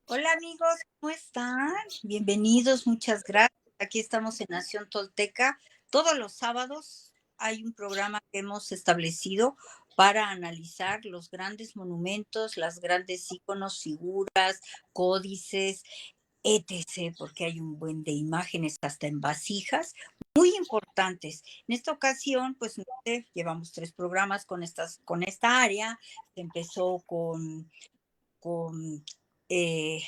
Hola amigos, ¿cómo están? Bienvenidos, muchas gracias. Aquí estamos en Nación Tolteca. Todos los sábados hay un programa que hemos establecido para analizar los grandes monumentos, las grandes íconos, figuras, códices, etc., porque hay un buen de imágenes hasta en vasijas muy importantes. En esta ocasión, pues no sé, llevamos 3 programas con esta área. Se empezó con eh,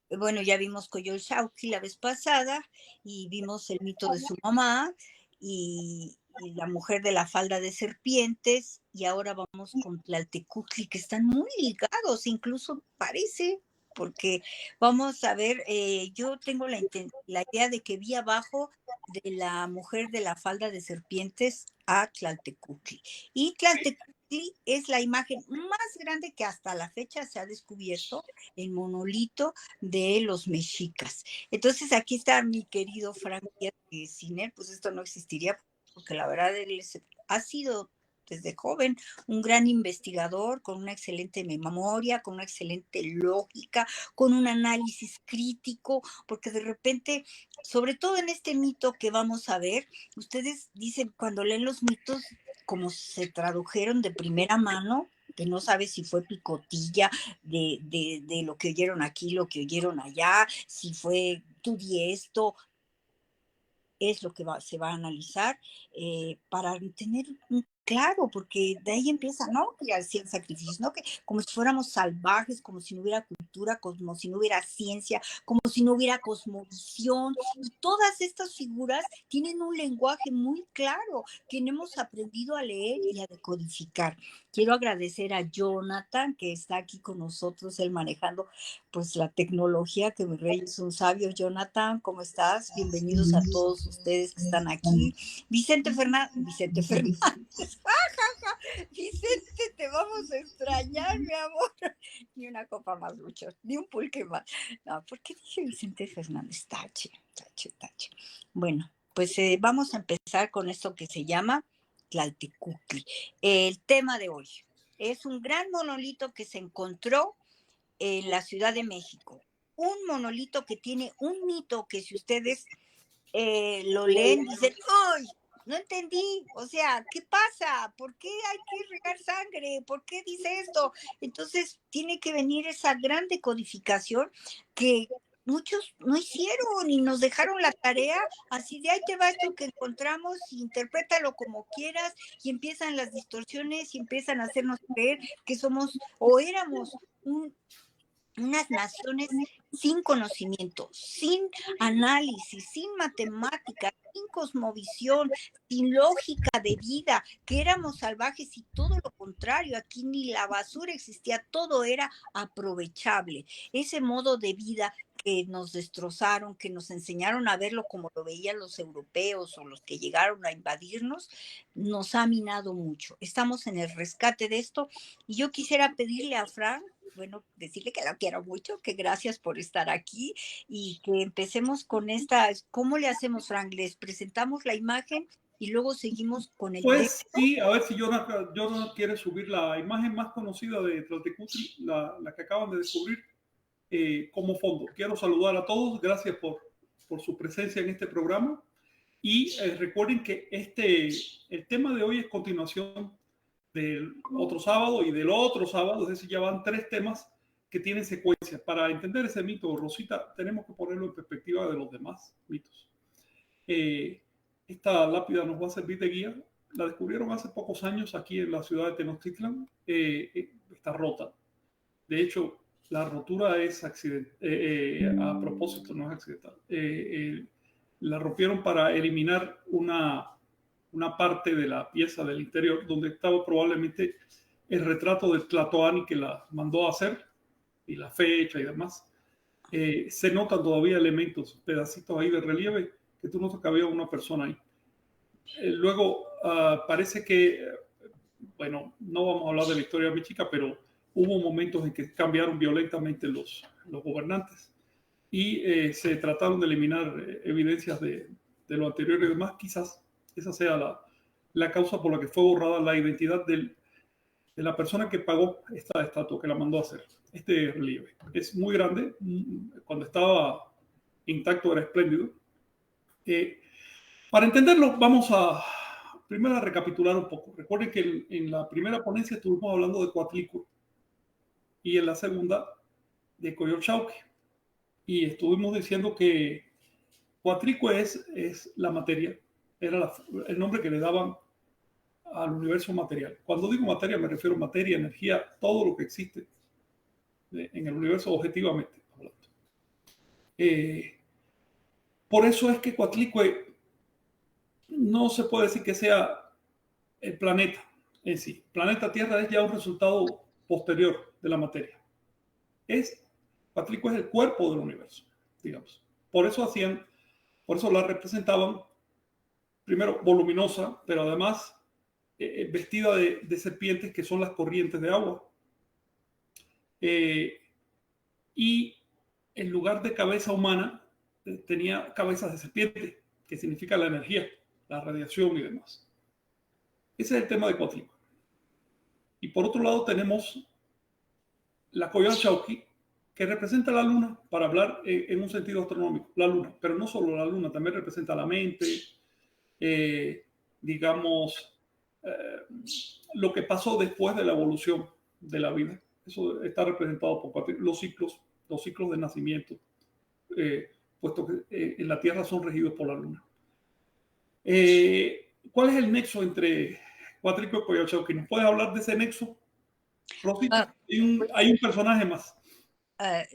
bueno, ya vimos Coyolxauhqui la vez pasada y vimos el mito de su mamá y la mujer de la falda de serpientes, y ahora vamos con Tlaltecutli, que están muy ligados, incluso parece, porque vamos a ver, yo tengo la idea de que vi abajo de la mujer de la falda de serpientes a Tlaltecutli. Y Tlaltecutli es la imagen más grande que hasta la fecha se ha descubierto, el monolito de los mexicas. Entonces aquí está mi querido Frank Díaz, que sin él pues esto no existiría, porque la verdad ha sido desde joven un gran investigador con una excelente memoria, con una excelente lógica, con un análisis crítico, porque de repente, sobre todo en este mito que vamos a ver, ustedes dicen cuando leen los mitos como se tradujeron de primera mano, que no sabe si fue picotilla de lo que oyeron aquí, lo que oyeron allá, si fue tú di esto, es lo que se va a analizar para tener claro, porque de ahí empieza, ¿no? Que hacían sacrificios, ¿no? Que como si fuéramos salvajes, como si no hubiera cultura, como si no hubiera ciencia, como si no hubiera cosmovisión. Y todas estas figuras tienen un lenguaje muy claro que no hemos aprendido a leer y a decodificar. Quiero agradecer a Jonathan, que está aquí con nosotros, él manejando pues la tecnología, que mi rey es un sabio. Jonathan, ¿cómo estás? Bienvenidos a todos ustedes que están aquí. Vicente Fernández, Vicente, te vamos a extrañar, mi amor. Ni una copa más, Lucho, ni un pulque más. No, ¿por qué dije Vicente Fernández? Tache, tache, tache. Bueno, pues vamos a empezar con esto que se llama Tlaltecutli. El tema de hoy es un gran monolito que se encontró en la Ciudad de México. Un monolito que tiene un mito que si ustedes lo leen, dicen, ¡ay! No entendí, o sea, ¿qué pasa? ¿Por qué hay que regar sangre? ¿Por qué dice esto? Entonces tiene que venir esa gran decodificación que muchos no hicieron y nos dejaron la tarea así de ahí te va esto que encontramos, interprétalo como quieras, y empiezan las distorsiones y empiezan a hacernos creer que somos o éramos unas naciones sin conocimiento, sin análisis, sin matemáticas, sin cosmovisión, sin lógica de vida, que éramos salvajes y todo lo contrario, aquí ni la basura existía, todo era aprovechable. Ese modo de vida que nos destrozaron, que nos enseñaron a verlo como lo veían los europeos o los que llegaron a invadirnos, nos ha minado mucho. Estamos en el rescate de esto y yo quisiera pedirle a Fran, bueno, decirle que la quiero mucho, que gracias por estar aquí y que empecemos con esta. ¿Cómo le hacemos, Frank? Les presentamos la imagen y luego seguimos con el Pues texto. sí, a ver si Jonathan quiere subir la imagen más conocida de Tlaltecutli, la que acaban de descubrir, como fondo. Quiero saludar a todos, gracias por su presencia en este programa. Y recuerden que el tema de hoy es continuación del otro sábado y del otro sábado, es decir, ya van 3 temas que tienen secuencia. Para entender ese mito, Rosita, tenemos que ponerlo en perspectiva de los demás mitos. Esta lápida nos va a servir de guía. La descubrieron hace pocos años aquí en la ciudad de Tenochtitlan. Está rota. De hecho, la rotura es accidental. A propósito, no es accidental. La rompieron para eliminar una parte de la pieza del interior donde estaba probablemente el retrato del Tlatoani que la mandó a hacer y la fecha y demás. Se notan todavía elementos, pedacitos ahí de relieve que tú notas que había una persona ahí. Luego, parece que, bueno, no vamos a hablar de la historia mexica, pero hubo momentos en que cambiaron violentamente los gobernantes y se trataron de eliminar evidencias de lo anterior y demás. Quizás esa sea la causa por la que fue borrada la identidad de la persona que pagó esta estatua, que la mandó a hacer. Este relieve es muy grande. Cuando estaba intacto era espléndido. Para entenderlo, vamos a primero a recapitular un poco. Recuerden que en la primera ponencia estuvimos hablando de Coatlicue y en la segunda de Coyolxauhqui. Y estuvimos diciendo que Coatlicue es la materia, era el nombre que le daban al universo material. Cuando digo materia me refiero a materia, energía, todo lo que existe en el universo objetivamente hablando. Por eso es que Coatlicue no se puede decir que sea el planeta en sí. Planeta Tierra es ya un resultado posterior de la materia. Coatlicue es el cuerpo del universo, digamos. Por eso la representaban primero voluminosa, pero además vestida de serpientes que son las corrientes de agua. Y en lugar de cabeza humana tenía cabezas de serpiente, que significa la energía, la radiación y demás. Ese es el tema de Coatlicue. Y por otro lado tenemos la Coyolxauhqui, que representa la luna, para hablar en un sentido astronómico, la luna, pero no solo la luna, también representa la mente, digamos, lo que pasó después de la evolución de la vida. Eso está representado por los ciclos de nacimiento, puesto que en la Tierra son regidos por la luna. ¿Cuál es el nexo entre Coatlicue y Coyolxauhqui? ¿Nos puedes hablar de ese nexo, Rosita? Hay un personaje más.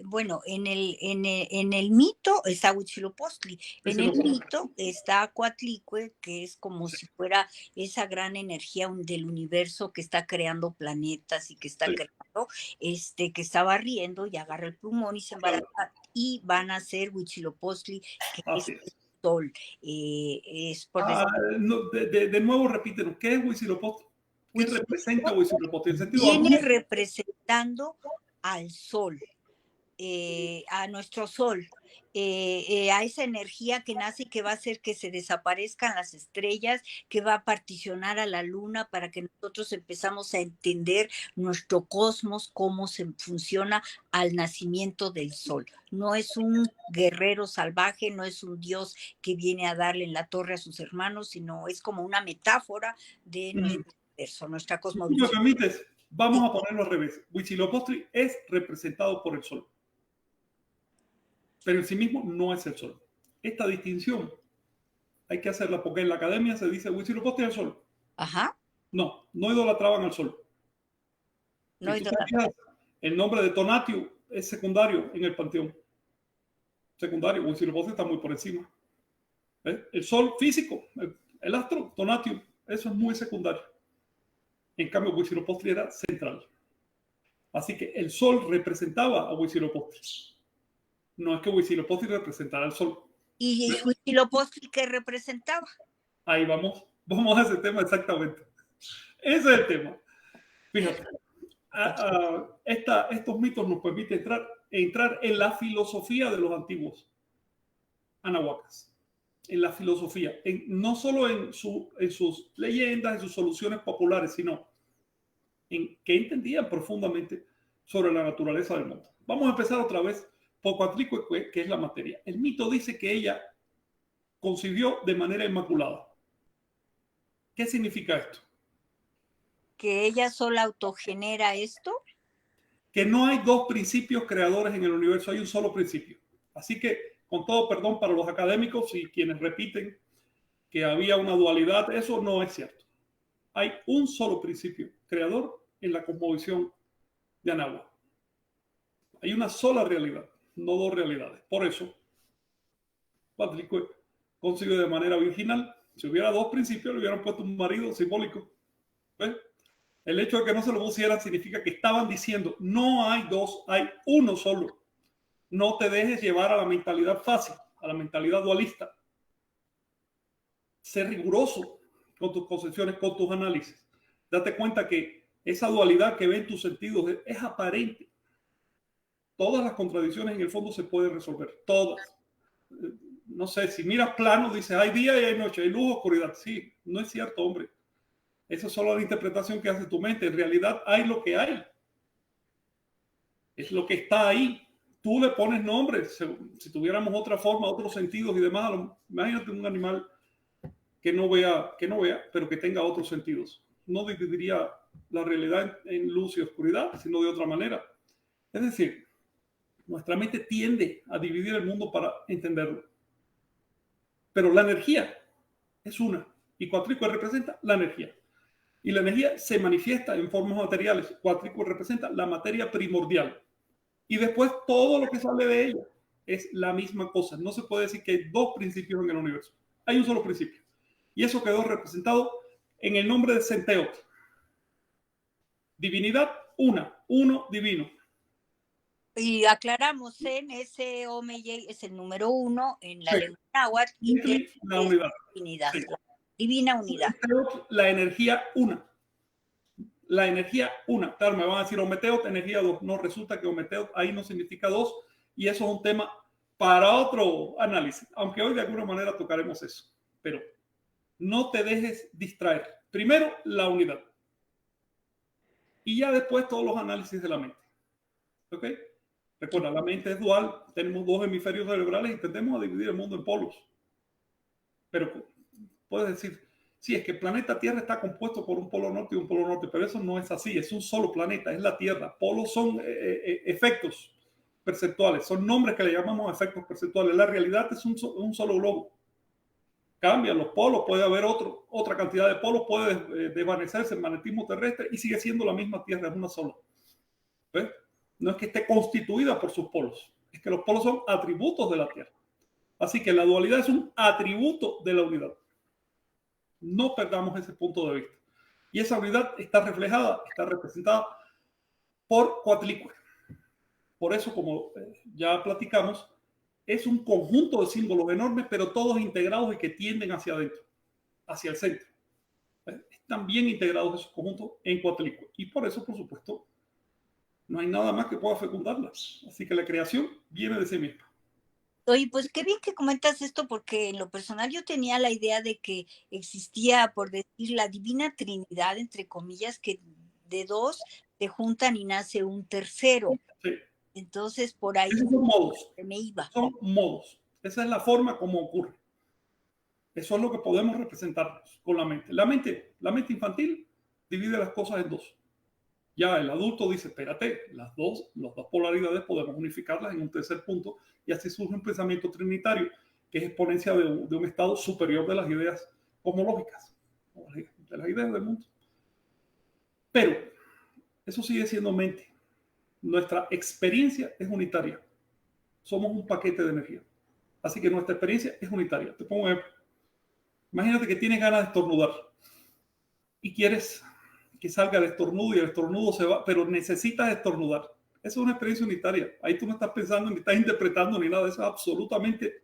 Bueno, en el mito está Huitzilopochtli. En el mito está Coatlicue, que es como si fuera esa gran energía del universo que está creando planetas y que está creando, que está barriendo y agarra el plumón y se embaraza y van a ser Huitzilopochtli, que es el sol. Es por no, de nuevo repítenos, ¿qué es Huitzilopochtli? ¿Qué representa Huitzilopochtli? Viene representando al sol. A nuestro sol, a esa energía que nace y que va a hacer que se desaparezcan las estrellas, que va a particionar a la luna para que nosotros empezamos a entender nuestro cosmos, cómo se funciona al nacimiento del sol. No es un guerrero salvaje, no es un dios que viene a darle en la torre a sus hermanos, sino es como una metáfora de nuestro universo, nuestra cosmovisión. Si me permites, vamos a ponerlo al revés. Huitzilopochtli es representado por el sol, pero en sí mismo no es el sol. Esta distinción hay que hacerla porque en la academia se dice Huitzilopochtli es el sol. Ajá. No idolatraban al sol. No el nombre de Tonatiuh es secundario en el panteón. Secundario, Huitzilopochtli está muy por encima. El sol físico, el astro, Tonatiuh, eso es muy secundario. En cambio, Huitzilopochtli era central. Así que el sol representaba a Huitzilopochtli. No es que Huitzilopochtli representara al sol. ¿Y Huitzilopochtli qué representaba? Ahí vamos a ese tema exactamente. Ese es el tema. Fíjate, estos mitos nos permiten entrar en la filosofía de los antiguos anahuacas. En la filosofía, no solo en sus leyendas, en sus soluciones populares, sino en qué entendían profundamente sobre la naturaleza del mundo. Vamos a empezar otra vez por Coatlicue, que es la materia. El mito dice que ella concibió de manera inmaculada. ¿Qué significa esto? ¿Que ella sola autogenera esto? Que no hay dos principios creadores en el universo, hay un solo principio. Así que, con todo perdón para los académicos y quienes repiten que había una dualidad, eso no es cierto. Hay un solo principio creador en la cosmovisión de Anáhuac. Hay una sola realidad, no dos realidades. Por eso, Coatlicue concibió de manera virginal. Si hubiera dos principios, le hubieran puesto un marido simbólico. ¿Ves? El hecho de que no se lo pusieran significa que estaban diciendo, no hay dos, hay uno solo. No te dejes llevar a la mentalidad fácil, a la mentalidad dualista. Sé riguroso con tus concepciones, con tus análisis. Date cuenta que esa dualidad que ven tus sentidos es aparente. Todas las contradicciones en el fondo se pueden resolver, todas. No sé, si miras plano, dices, hay día y hay noche, hay luz, oscuridad. Sí, no es cierto, hombre. Esa es solo la interpretación que hace tu mente. En realidad hay lo que hay. Es lo que está ahí. Tú le pones nombres. Si tuviéramos otra forma, otros sentidos y demás, imagínate un animal que no vea, pero que tenga otros sentidos. No dividiría la realidad en luz y oscuridad, sino de otra manera. Es decir, nuestra mente tiende a dividir el mundo para entenderlo. Pero la energía es una. Y cuatrícula representa la energía. Y la energía se manifiesta en formas materiales. Cuatrícula representa la materia primordial. Y después todo lo que sale de ella es la misma cosa. No se puede decir que hay dos principios en el universo. Hay un solo principio. Y eso quedó representado en el nombre de Senteot. Divinidad, uno divino. Y aclaramos, Zen, S-O-M-Y, es el número 1 en la Sí. lengua náhuatl y T La es unidad. divinidad, Sí. la divina unidad. Senteot, la energía una. La energía una. Claro, me van a decir Ometeot, energía 2. No, resulta que Ometeot ahí no significa 2 y eso es un tema para otro análisis, aunque hoy de alguna manera tocaremos eso. Pero no te dejes distraer. Primero, la unidad. Y ya después todos los análisis de la mente. ¿Ok? Recuerda, la mente es dual. Tenemos dos hemisferios cerebrales y tendemos a dividir el mundo en polos. Pero puedes decir, sí, es que el planeta Tierra está compuesto por un polo norte y un polo norte, pero eso no es así, es un solo planeta, es la Tierra. Polos son efectos perceptuales, son nombres que le llamamos efectos perceptuales. La realidad es un solo globo. Cambian los polos, puede haber otra cantidad de polos, puede desvanecerse el magnetismo terrestre y sigue siendo la misma Tierra, es una sola. ¿Ves? No es que esté constituida por sus polos, es que los polos son atributos de la Tierra. Así que la dualidad es un atributo de la unidad. No perdamos ese punto de vista. Y esa unidad está reflejada, está representada por cuatlicue. Por eso, como ya platicamos, es un conjunto de símbolos enormes, pero todos integrados y que tienden hacia adentro, hacia el centro. Están bien integrados esos conjuntos en cuatlicue. Y por eso, por supuesto, no hay nada más que pueda fecundarlas. Así que la creación viene de sí misma. Oye, pues qué bien que comentas esto, porque en lo personal yo tenía la idea de que existía, por decir, la divina Trinidad, entre comillas, que de dos se juntan y nace un tercero. Sí. Entonces, por ahí Esos son modos. me iba. Son modos. Esa es la forma como ocurre. Eso es lo que podemos representarnos con la mente. La mente infantil divide las cosas en dos. Ya el adulto dice, espérate, las dos polaridades podemos unificarlas en un tercer punto y así surge un pensamiento trinitario que es exponencia de un estado superior de las ideas cosmológicas, de las ideas del mundo. Pero eso sigue siendo mente. Nuestra experiencia es unitaria. Somos un paquete de energía. Así que nuestra experiencia es unitaria. Te pongo un ejemplo. Imagínate que tienes ganas de estornudar y quieres que salga el estornudo y el estornudo se va, pero necesitas estornudar. Eso es una experiencia unitaria. Ahí tú no estás pensando ni estás interpretando ni nada. Eso es absolutamente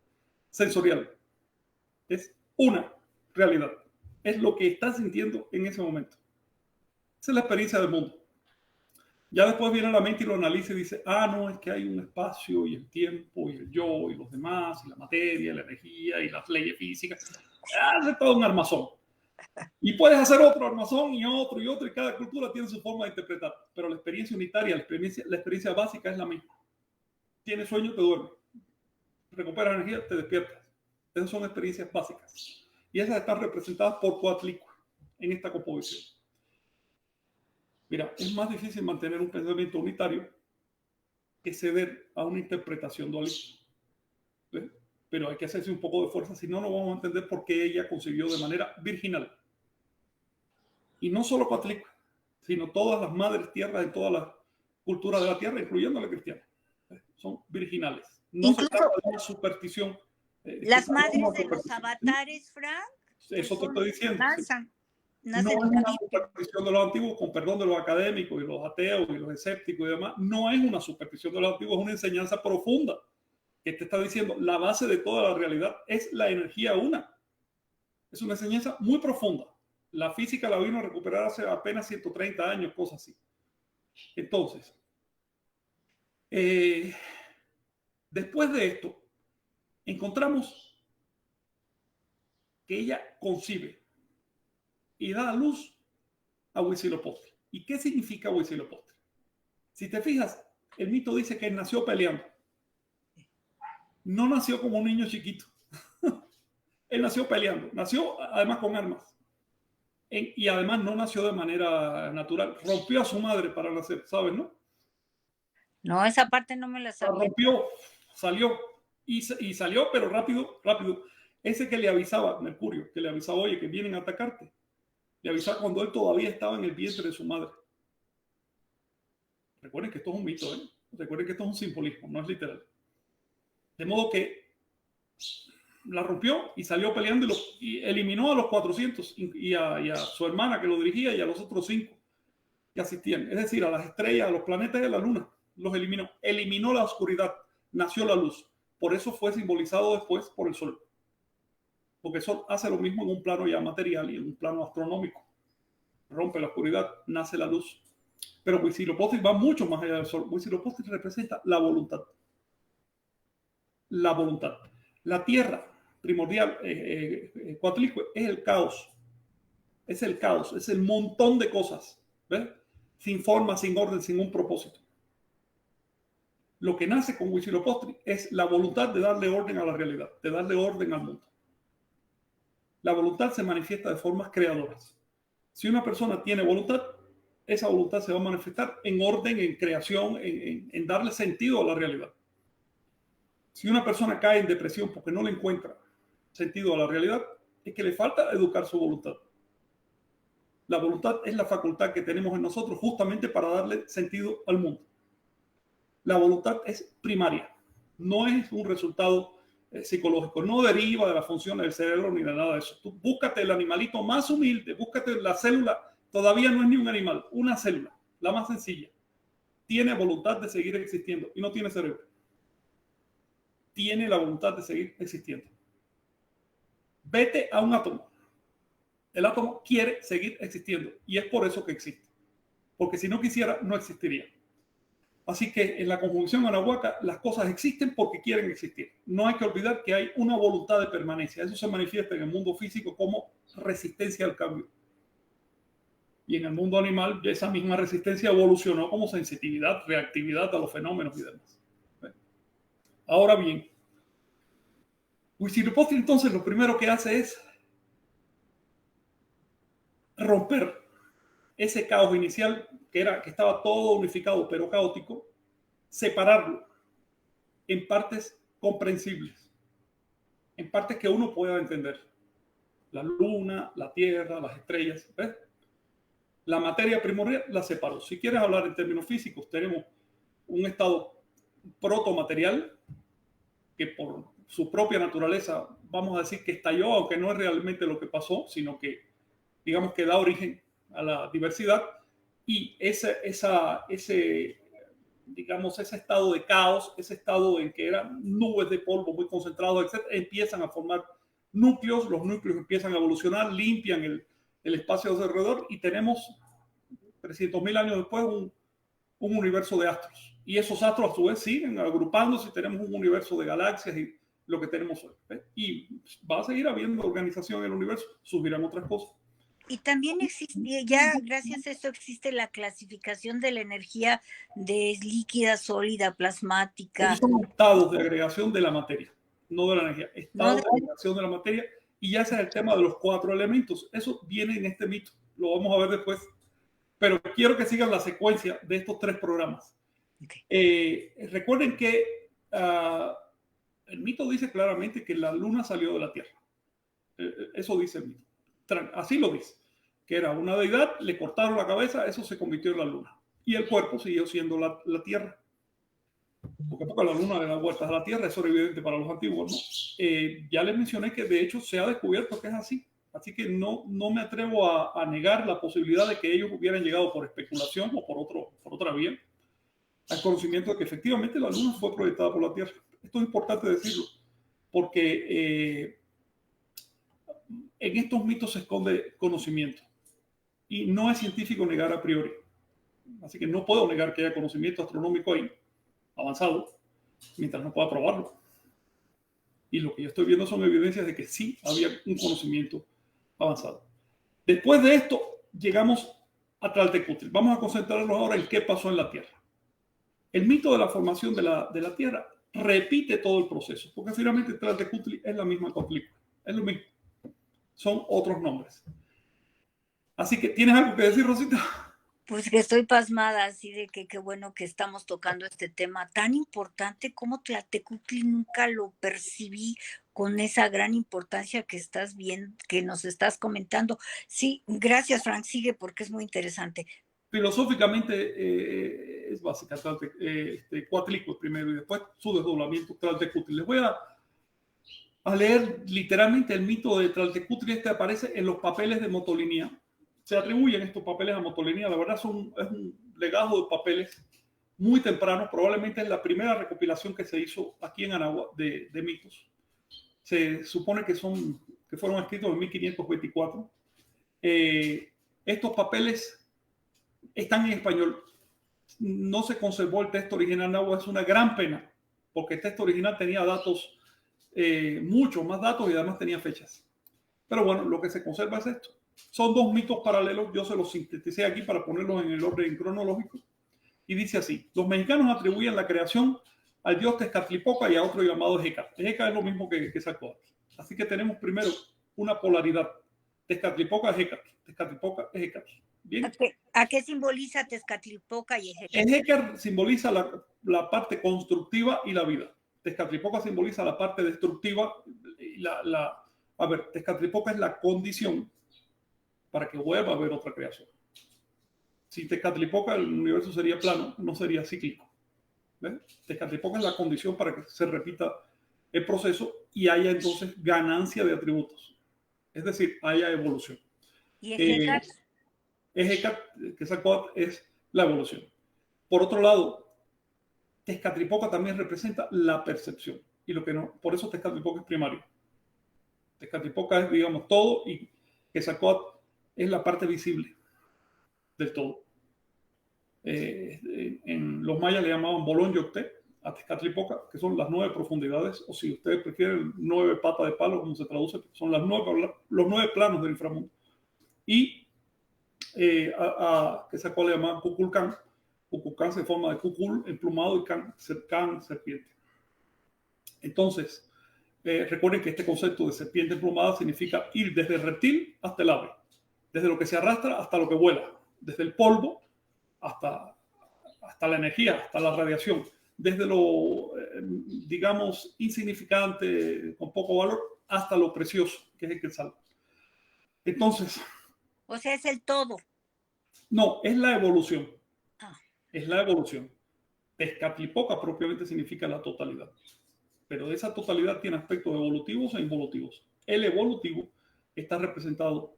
sensorial. Es una realidad. Es lo que estás sintiendo en ese momento. Esa es la experiencia del mundo. Ya después viene la mente y lo analiza y dice, no, es que hay un espacio y el tiempo y el yo y los demás y la materia y la energía y las leyes físicas. Es todo un armazón. Y puedes hacer otro armazón y otro, y cada cultura tiene su forma de interpretar. Pero la experiencia unitaria, la experiencia básica es la misma. Tienes sueño, te duermes. Recuperas energía, te despiertas. Esas son experiencias básicas. Y esas están representadas por cuatlicue en esta composición. Mira, es más difícil mantener un pensamiento unitario que ceder a una interpretación dualista. ¿Ves? Pero hay que hacerse un poco de fuerza, si no, no vamos a entender por qué ella concibió de manera virginal. Y no solo cuatlicue, sino todas las madres tierras en todas las culturas de la tierra, incluyendo la cristiana. Son virginales. No se trata de una superstición. Las madres de los avatares, Frank. Eso te estoy diciendo. Nacen no es una superstición de los antiguos, con perdón de los académicos y los ateos y los escépticos y demás. No es una superstición de los antiguos, es una enseñanza profunda que te está diciendo la base de toda la realidad es la energía una. Es una enseñanza muy profunda. La física la vino a recuperar hace apenas 130 años, cosas así. Entonces, después de esto, encontramos que ella concibe y da a luz a Huitzilopochtli. ¿Y qué significa Huitzilopochtli? Si te fijas, el mito dice que él nació peleando. No nació como un niño chiquito. Él nació peleando. Nació además con armas. Y además no nació de manera natural. Rompió a su madre para nacer, ¿sabes, no? No, esa parte no me la La sabía. rompió, salió. Y salió, pero rápido, rápido. Ese que le avisaba, Mercurio, que le avisaba, oye, que vienen a atacarte. Le avisaba cuando él todavía estaba en el vientre de su madre. Recuerden que esto es un mito, ¿eh? Recuerden que esto es un simbolismo, no es literal. De modo que la rompió y salió peleando y eliminó a los 400 y a su hermana que lo dirigía y a los otros 5 que asistían. Es decir, a las estrellas, a los planetas y a la luna. Los eliminó. Eliminó la oscuridad. Nació la luz. Por eso fue simbolizado después por el sol. Porque el sol hace lo mismo en un plano ya material y en un plano astronómico. Rompe la oscuridad, nace la luz. Pero Huitzilopochtli va mucho más allá del sol. Huitzilopochtli representa la voluntad. La voluntad. La tierra primordial, Coatlicue, es el caos. Es el caos, es el montón de cosas. ¿Ves? Sin forma, sin orden, sin un propósito. Lo que nace con Huitzilopochtli es la voluntad de darle orden a la realidad, de darle orden al mundo. La voluntad se manifiesta de formas creadoras. Si una persona tiene voluntad, esa voluntad se va a manifestar en orden, en creación, en darle sentido a la realidad. Si una persona cae en depresión porque no le encuentra sentido a la realidad, es que le falta educar su voluntad. La voluntad es la facultad que tenemos en nosotros justamente para darle sentido al mundo. La voluntad es primaria, no es un resultado psicológico, no deriva de la función del cerebro ni de nada de eso. Tú búscate el animalito más humilde, búscate la célula, todavía no es ni un animal, una célula, la más sencilla. Tiene voluntad de seguir existiendo y no tiene cerebro. Tiene la voluntad de seguir existiendo. Vete a un átomo. El átomo quiere seguir existiendo y es por eso que existe. Porque si no quisiera, no existiría. Así que en la conjunción Anahuaca las cosas existen porque quieren existir. No hay que olvidar que hay una voluntad de permanencia. Eso se manifiesta en el mundo físico como resistencia al cambio. Y en el mundo animal esa misma resistencia evolucionó como sensitividad, reactividad a los fenómenos y demás. Ahora bien, Huitzilopochtli entonces lo primero que hace es romper ese caos inicial que estaba todo unificado pero caótico, separarlo en partes comprensibles, en partes que uno pueda entender. La luna, la tierra, las estrellas, ¿ves? La materia primordial la separó. Si quieres hablar en términos físicos, tenemos un estado protomaterial que por su propia naturaleza, vamos a decir que estalló, aunque no es realmente lo que pasó, sino que, digamos, que da origen a la diversidad, y ese estado de caos, ese estado en que eran nubes de polvo muy concentrados, etc., empiezan a formar núcleos, los núcleos empiezan a evolucionar, limpian el espacio alrededor y tenemos 300.000 años después un universo de astros. Y esos astros a su vez siguen agrupándose y tenemos un universo de galaxias y lo que tenemos hoy. ¿Ves? Y va a seguir habiendo organización en el universo, surgirán otras cosas. Y también existe, ya gracias a esto existe la clasificación de la energía de líquida, sólida, plasmática. Esos son estados de agregación de la materia, no de la energía. Estados de agregación de la materia. Y ya ese es el tema de los 4 elementos. Eso viene en este mito. Lo vamos a ver después. Pero quiero que sigan la secuencia de estos 3 programas. Okay. Recuerden que el mito dice claramente que la luna salió de la Tierra. Eso dice el mito. Así lo dice. Que era una deidad, le cortaron la cabeza, eso se convirtió en la luna. Y el cuerpo siguió siendo la Tierra. Porque la luna le da vueltas a la Tierra, eso era evidente para los antiguos, ¿no? Ya les mencioné que de hecho se ha descubierto que es así. Así que no me atrevo a negar la posibilidad de que ellos hubieran llegado por especulación o por otra vía al conocimiento de que efectivamente la luna fue proyectada por la Tierra. Esto es importante decirlo, porque en estos mitos se esconde conocimiento. Y no es científico negar a priori. Así que no puedo negar que haya conocimiento astronómico ahí, avanzado, mientras no pueda probarlo. Y lo que yo estoy viendo son evidencias de que sí había un conocimiento avanzado. Después de esto, llegamos a Tlaltecutli. Vamos a concentrarnos ahora en qué pasó en la Tierra. El mito de la formación de la Tierra repite todo el proceso, porque finalmente Tlaltecutli es la misma Coatlicue, es lo mismo, son otros nombres. Así que, ¿tienes algo que decir, Rosita? Pues que estoy pasmada, así de que qué bueno que estamos tocando este tema tan importante como Tlaltecutli nunca lo percibí con esa gran importancia que estás viendo, que nos estás comentando. Sí, gracias, Frank, sigue porque es muy interesante. Filosóficamente es básica, Coatlicue primero y después su desdoblamiento Tlaltecutli. Les voy a leer literalmente el mito de Tlaltecutli. Este aparece en los papeles de Motolinía. Se atribuyen estos papeles a Motolinía. La verdad es un legado de papeles muy temprano. Probablemente es la primera recopilación que se hizo aquí en Anagua de mitos. Se supone que fueron escritos en 1524. Estos papeles están en español. No se conservó el texto original náhuatl. Es una gran pena, porque el texto original tenía datos, muchos más datos, y además tenía fechas. Pero bueno, lo que se conserva es esto. Son dos mitos paralelos. Yo se los sinteticé aquí para ponerlos en el orden cronológico. Y dice así: los mexicanos atribuyen la creación al dios Tezcatlipoca y a otro llamado Hécat. Hécat es lo mismo que Zacatl. Así que tenemos primero una polaridad. Tezcatlipoca es Hécat. Tezcatlipoca es Hécat. ¿Bien? ¿A qué simboliza Tezcatlipoca y Ejecal? Hécat simboliza la parte constructiva y la vida. Tezcatlipoca simboliza la parte destructiva. A ver, Tezcatlipoca es la condición para que vuelva a haber otra creación. Si Tezcatlipoca, el universo sería plano, no sería cíclico. ¿Ves? Tezcatlipoca es la condición para que se repita el proceso y haya entonces ganancia de atributos. Es decir, haya evolución. ¿Y Ejecal? Hécat, que es la evolución. Por otro lado, Tezcatlipoca también representa la percepción. Y lo que no, por eso Tezcatlipoca es primario. Tezcatlipoca es, digamos, todo, y Quetzalcóatl es la parte visible del todo. En los mayas le llamaban Bolón Yocté a Tezcatlipoca, que son las 9 profundidades, o si ustedes prefieren, 9 patas de palo, como se traduce, son los 9 planos del inframundo. Y a Quetzalcóatl le llamaban Cuculcán. Cuculcán se forma de Cucul, emplumado, y Can, serpiente. Entonces, recuerden que este concepto de serpiente emplumada significa ir desde el reptil hasta el ave, desde lo que se arrastra hasta lo que vuela, desde el polvo hasta la energía, hasta la radiación, desde lo, digamos, insignificante, con poco valor, hasta lo precioso, que es el quetzal. Entonces, o sea, es el todo. No, es la evolución. Es la evolución. Tezcatlipoca propiamente significa la totalidad. Pero esa totalidad tiene aspectos evolutivos e involutivos. El evolutivo está representado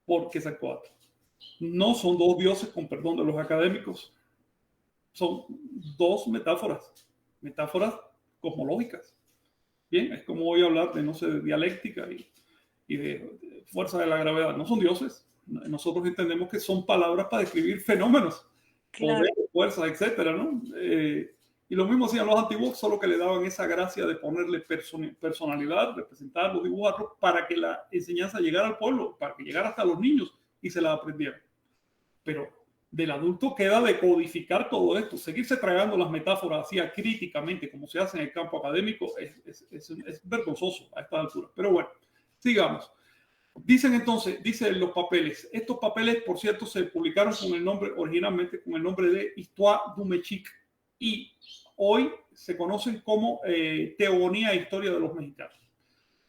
por Quetzalcóatl. No son dos dioses, con perdón de los académicos. Son dos metáforas cosmológicas. Bien, es como voy a hablar de, no sé, de dialéctica y de fuerza de la gravedad. No son dioses. Nosotros entendemos que son palabras para describir fenómenos, claro, poder, fuerza, etcétera, ¿no? Y lo mismo hacían los antiguos, solo que le daban esa gracia de ponerle personalidad, representarlos, dibujarlos, para que la enseñanza llegara al pueblo, para que llegara hasta los niños y se la aprendieran. Pero del adulto queda de codificar todo esto, seguirse tragando las metáforas así críticamente, como se hace en el campo académico, es vergonzoso a esta altura. Pero bueno, sigamos. Dicen los papeles. Estos papeles, por cierto, se publicaron con el nombre, originalmente con el nombre de Histoire du Mexique, y hoy se conocen como Teogonía e Historia de los Mexicanos.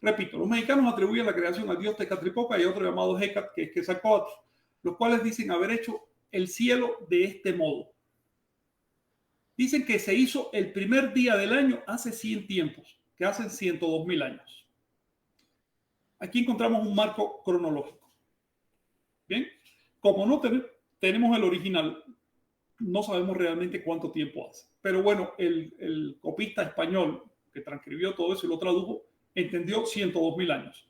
Repito, los mexicanos atribuyen la creación al dios Tezcatlipoca y a otro llamado Hécat, que es Quetzalcóatl, los cuales dicen haber hecho el cielo de este modo. Dicen que se hizo el primer día del año hace 100 tiempos, que hacen 102,000 años. Aquí encontramos un marco cronológico. Bien, como no tenemos el original, no sabemos realmente cuánto tiempo hace. Pero bueno, el copista español que transcribió todo eso y lo tradujo, entendió 102,000 años.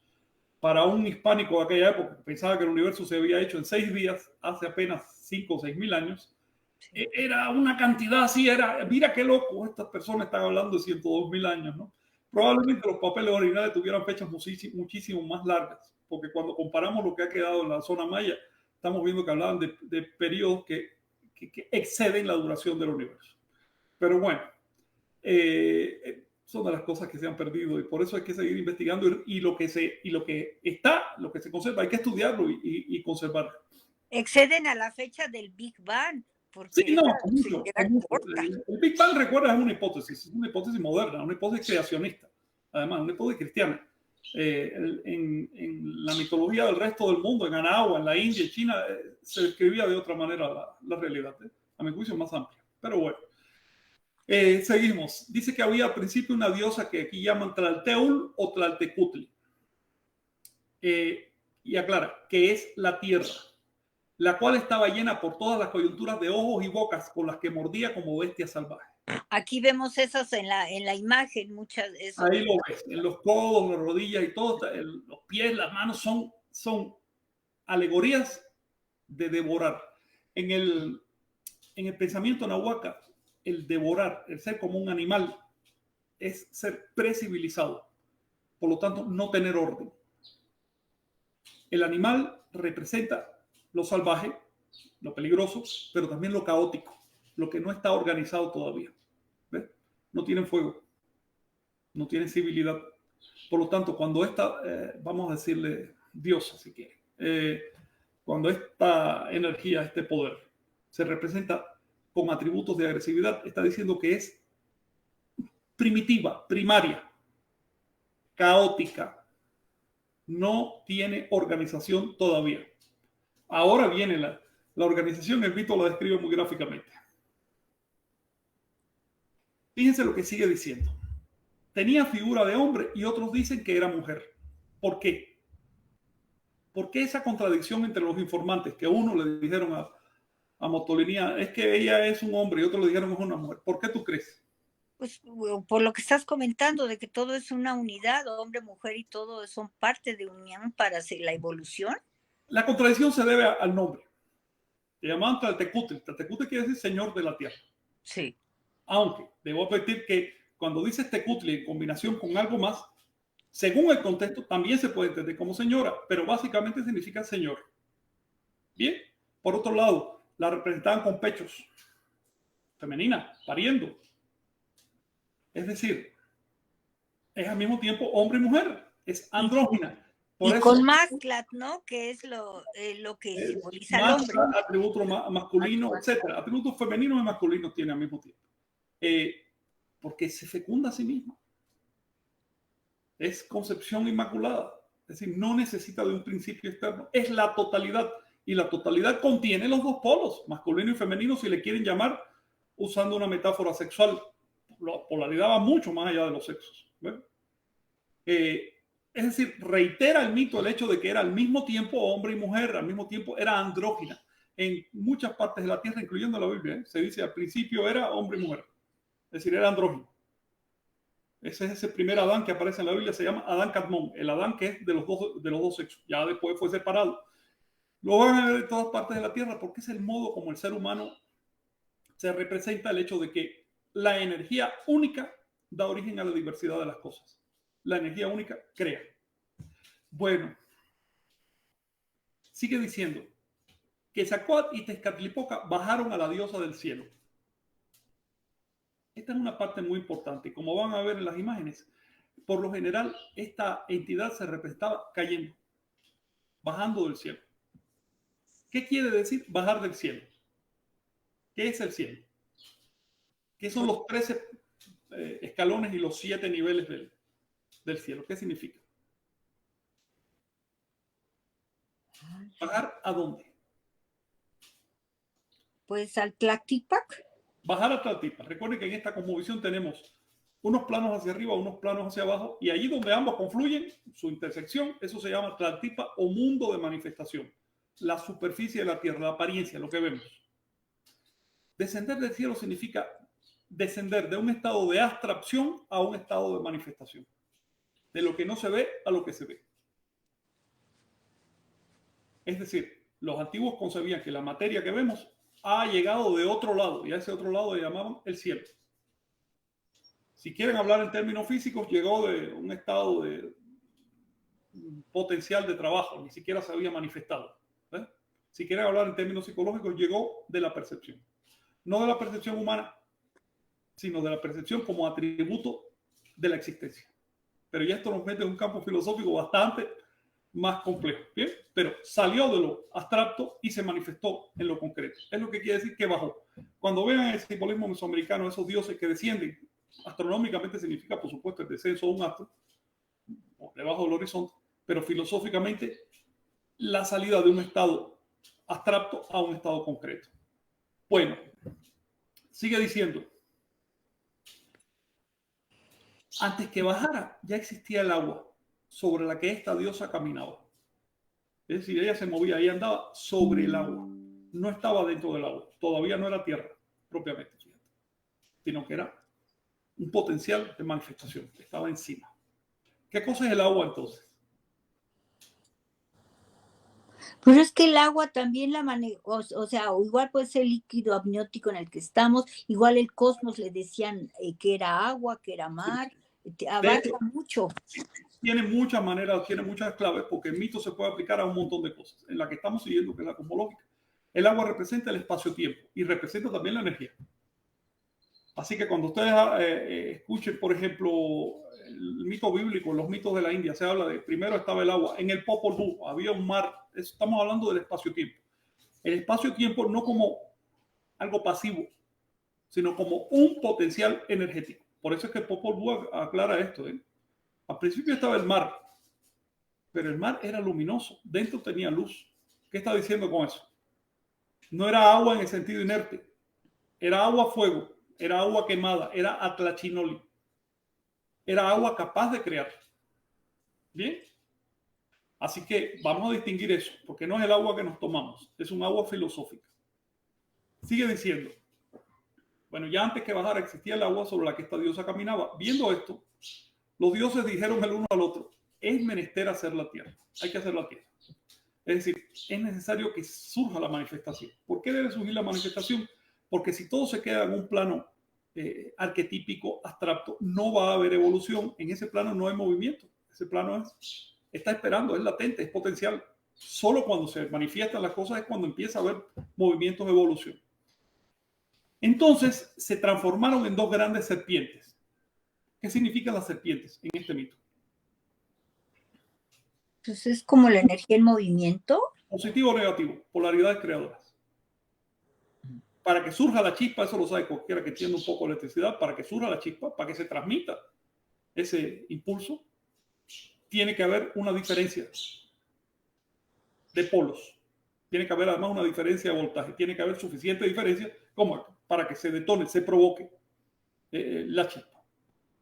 Para un hispánico de aquella época, que pensaba que el universo se había hecho en 6 días, hace apenas 5 o 6,000 años, sí, era una cantidad así, mira qué loco, estas personas están hablando de 102,000 años, ¿no? Probablemente los papeles originales tuvieran fechas muchísimo más largas, porque cuando comparamos lo que ha quedado en la zona maya, estamos viendo que hablaban de periodos que exceden la duración del universo. Pero bueno, son de las cosas que se han perdido y por eso hay que seguir investigando y lo que se conserva, hay que estudiarlo y conservarlo. Exceden a la fecha del Big Bang, Sí, porque no, esa mucho, era mucho. corta. El Big Bang, recuerda, es una hipótesis moderna, una hipótesis creacionista, además, una hipótesis cristiana. En la mitología del resto del mundo, en Anahuac, en la India, en China, se describía de otra manera la realidad, a mi juicio más amplia. Pero bueno, seguimos. Dice que había al principio una diosa que aquí llaman Tlalteul o Tlaltecutli. Y aclara que es la tierra, la cual estaba llena por todas las coyunturas de ojos y bocas con las que mordía como bestia salvaje. Aquí vemos esas en la imagen, muchas de esos. Ahí lo ves, en los codos, las rodillas y todo, los pies, las manos son alegorías de devorar. En el pensamiento nahuaca, el devorar, el ser como un animal, es ser precivilizado. Por lo tanto, no tener orden. El animal representa lo salvaje, lo peligroso, pero también lo caótico, lo que no está organizado todavía. ¿Ves? No tienen fuego, no tienen civilidad. Por lo tanto, cuando vamos a decirle Dios, así que, cuando esta energía, este poder, se representa con atributos de agresividad, está diciendo que es primitiva, primaria, caótica, no tiene organización todavía. Ahora viene la organización, el mito lo describe muy gráficamente. Fíjense lo que sigue diciendo. Tenía figura de hombre y otros dicen que era mujer. ¿Por qué? ¿Por qué esa contradicción entre los informantes? Que uno le dijeron a Motolinía, es que ella es un hombre y otros le dijeron que es una mujer. ¿Por qué tú crees? Pues por lo que estás comentando, de que todo es una unidad, hombre, mujer y todo son parte de unión para la evolución. La contradicción se debe al nombre. Se llamaban Tlaltecutli. Tlaltecutli quiere decir señor de la tierra. Sí. Aunque debo advertir que cuando dices Tecutli en combinación con algo más, según el contexto, también se puede entender como señora, pero básicamente significa señor. Bien, por otro lado, la representaban con pechos, femenina, pariendo. Es decir, es al mismo tiempo hombre y mujer, es andrógina. Por y eso, con masclat, ¿no? Que es lo que simboliza al hombre. Atributo masculino, etcétera. Atributos femeninos y masculinos tiene al mismo tiempo. Porque se fecunda a sí misma. Es concepción inmaculada. Es decir, no necesita de un principio externo. Es la totalidad. Y la totalidad contiene los dos polos, masculino y femenino, si le quieren llamar, usando una metáfora sexual. La polaridad va mucho más allá de los sexos. Es decir, reitera el mito el hecho de que era al mismo tiempo hombre y mujer, al mismo tiempo era andrógina. En muchas partes de la tierra, incluyendo la Biblia, se dice al principio era hombre y mujer. Es decir, era andrógino. Ese es ese primer Adán que aparece en la Biblia, se llama Adán Cadmón, el Adán que es de los dos sexos. Ya después fue separado. Lo van a ver en todas partes de la tierra porque es el modo como el ser humano se representa el hecho de que la energía única da origen a la diversidad de las cosas. La energía única crea. Bueno, sigue diciendo que Zacuat y Tezcatlipoca bajaron a la diosa del cielo. Esta es una parte muy importante. Como van a ver en las imágenes, por lo general esta entidad se representaba cayendo, bajando del cielo. ¿Qué quiere decir bajar del cielo? ¿Qué es el cielo? ¿Qué son los 13 escalones y los 7 niveles del cielo? ¿Qué significa? ¿Bajar a dónde? Pues al Tlaltipac. Bajar a Tlaltipac. Recuerden que en esta cosmovisión tenemos unos planos hacia arriba, unos planos hacia abajo, y allí donde ambos confluyen, su intersección, eso se llama Tlaltipac o mundo de manifestación. La superficie de la tierra, la apariencia, lo que vemos. Descender del cielo significa descender de un estado de abstracción a un estado de manifestación. De lo que no se ve a lo que se ve. Es decir, los antiguos concebían que la materia que vemos ha llegado de otro lado, y a ese otro lado le llamaban el cielo. Si quieren hablar en términos físicos, llegó de un estado de potencial de trabajo, ni siquiera se había manifestado. si quieren hablar en términos psicológicos, llegó de la percepción. No de la percepción humana, sino de la percepción como atributo de la existencia. Pero ya esto nos mete en un campo filosófico bastante más complejo, ¿bien? Pero salió de lo abstracto y se manifestó en lo concreto. Es lo que quiere decir que bajó. Cuando vean el simbolismo mesoamericano, esos dioses que descienden, astronómicamente significa, por supuesto, el descenso de un astro, debajo del horizonte, pero filosóficamente la salida de un estado abstracto a un estado concreto. Bueno, sigue diciendo, antes que bajara ya existía el agua sobre la que esta diosa caminaba. Es decir, ella se movía, ella andaba sobre el agua, no estaba dentro del agua, todavía no era tierra propiamente, fíjate, sino que era un potencial de manifestación, estaba encima. ¿Qué cosa es el agua entonces? Pero es que el agua también la maneja, o sea, o igual puede ser líquido amniótico en el que estamos, igual el cosmos le decían que era agua, que era mar, De abarca hecho, mucho. tiene muchas maneras, tiene muchas claves, porque el mito se puede aplicar a un montón de cosas. En la que estamos siguiendo, que es la cosmológica, el agua representa el espacio-tiempo y representa también la energía. Así que cuando ustedes escuchen, por ejemplo, el mito bíblico, los mitos de la India, se habla de primero estaba el agua, en el Popol Vuh había un mar, estamos hablando del espacio-tiempo. El espacio-tiempo no como algo pasivo, sino como un potencial energético. Por eso es que el Popol Vuh aclara esto. Al principio estaba el mar, pero el mar era luminoso, dentro tenía luz. ¿Qué está diciendo con eso? No era agua en el sentido inerte, era agua-fuego, era agua quemada, era atlachinoli, era agua capaz de crear. ¿Bien? Así que vamos a distinguir eso, porque no es el agua que nos tomamos, es un agua filosófica. Sigue diciendo, bueno, ya antes que bajara existía el agua sobre la que esta diosa caminaba. Viendo esto, los dioses dijeron el uno al otro, es menester hacer la tierra, hay que hacer la tierra. Es decir, es necesario que surja la manifestación. ¿Por qué debe surgir la manifestación? Porque si todo se queda en un plano arquetípico, abstracto, no va a haber evolución. En ese plano no hay movimiento. Ese plano está esperando, es latente, es potencial. Solo cuando se manifiestan las cosas es cuando empieza a haber movimientos de evolución. Entonces se transformaron en dos grandes serpientes. ¿Qué significan las serpientes en este mito? Pues es como la energía en movimiento. Positivo o negativo, polaridades creadoras. Para que surja la chispa, eso lo sabe cualquiera que entienda un poco de electricidad, para que surja la chispa, para que se transmita ese impulso, tiene que haber una diferencia de polos. Tiene que haber además una diferencia de voltaje. Tiene que haber suficiente diferencia como para que se detone, se provoque la chispa.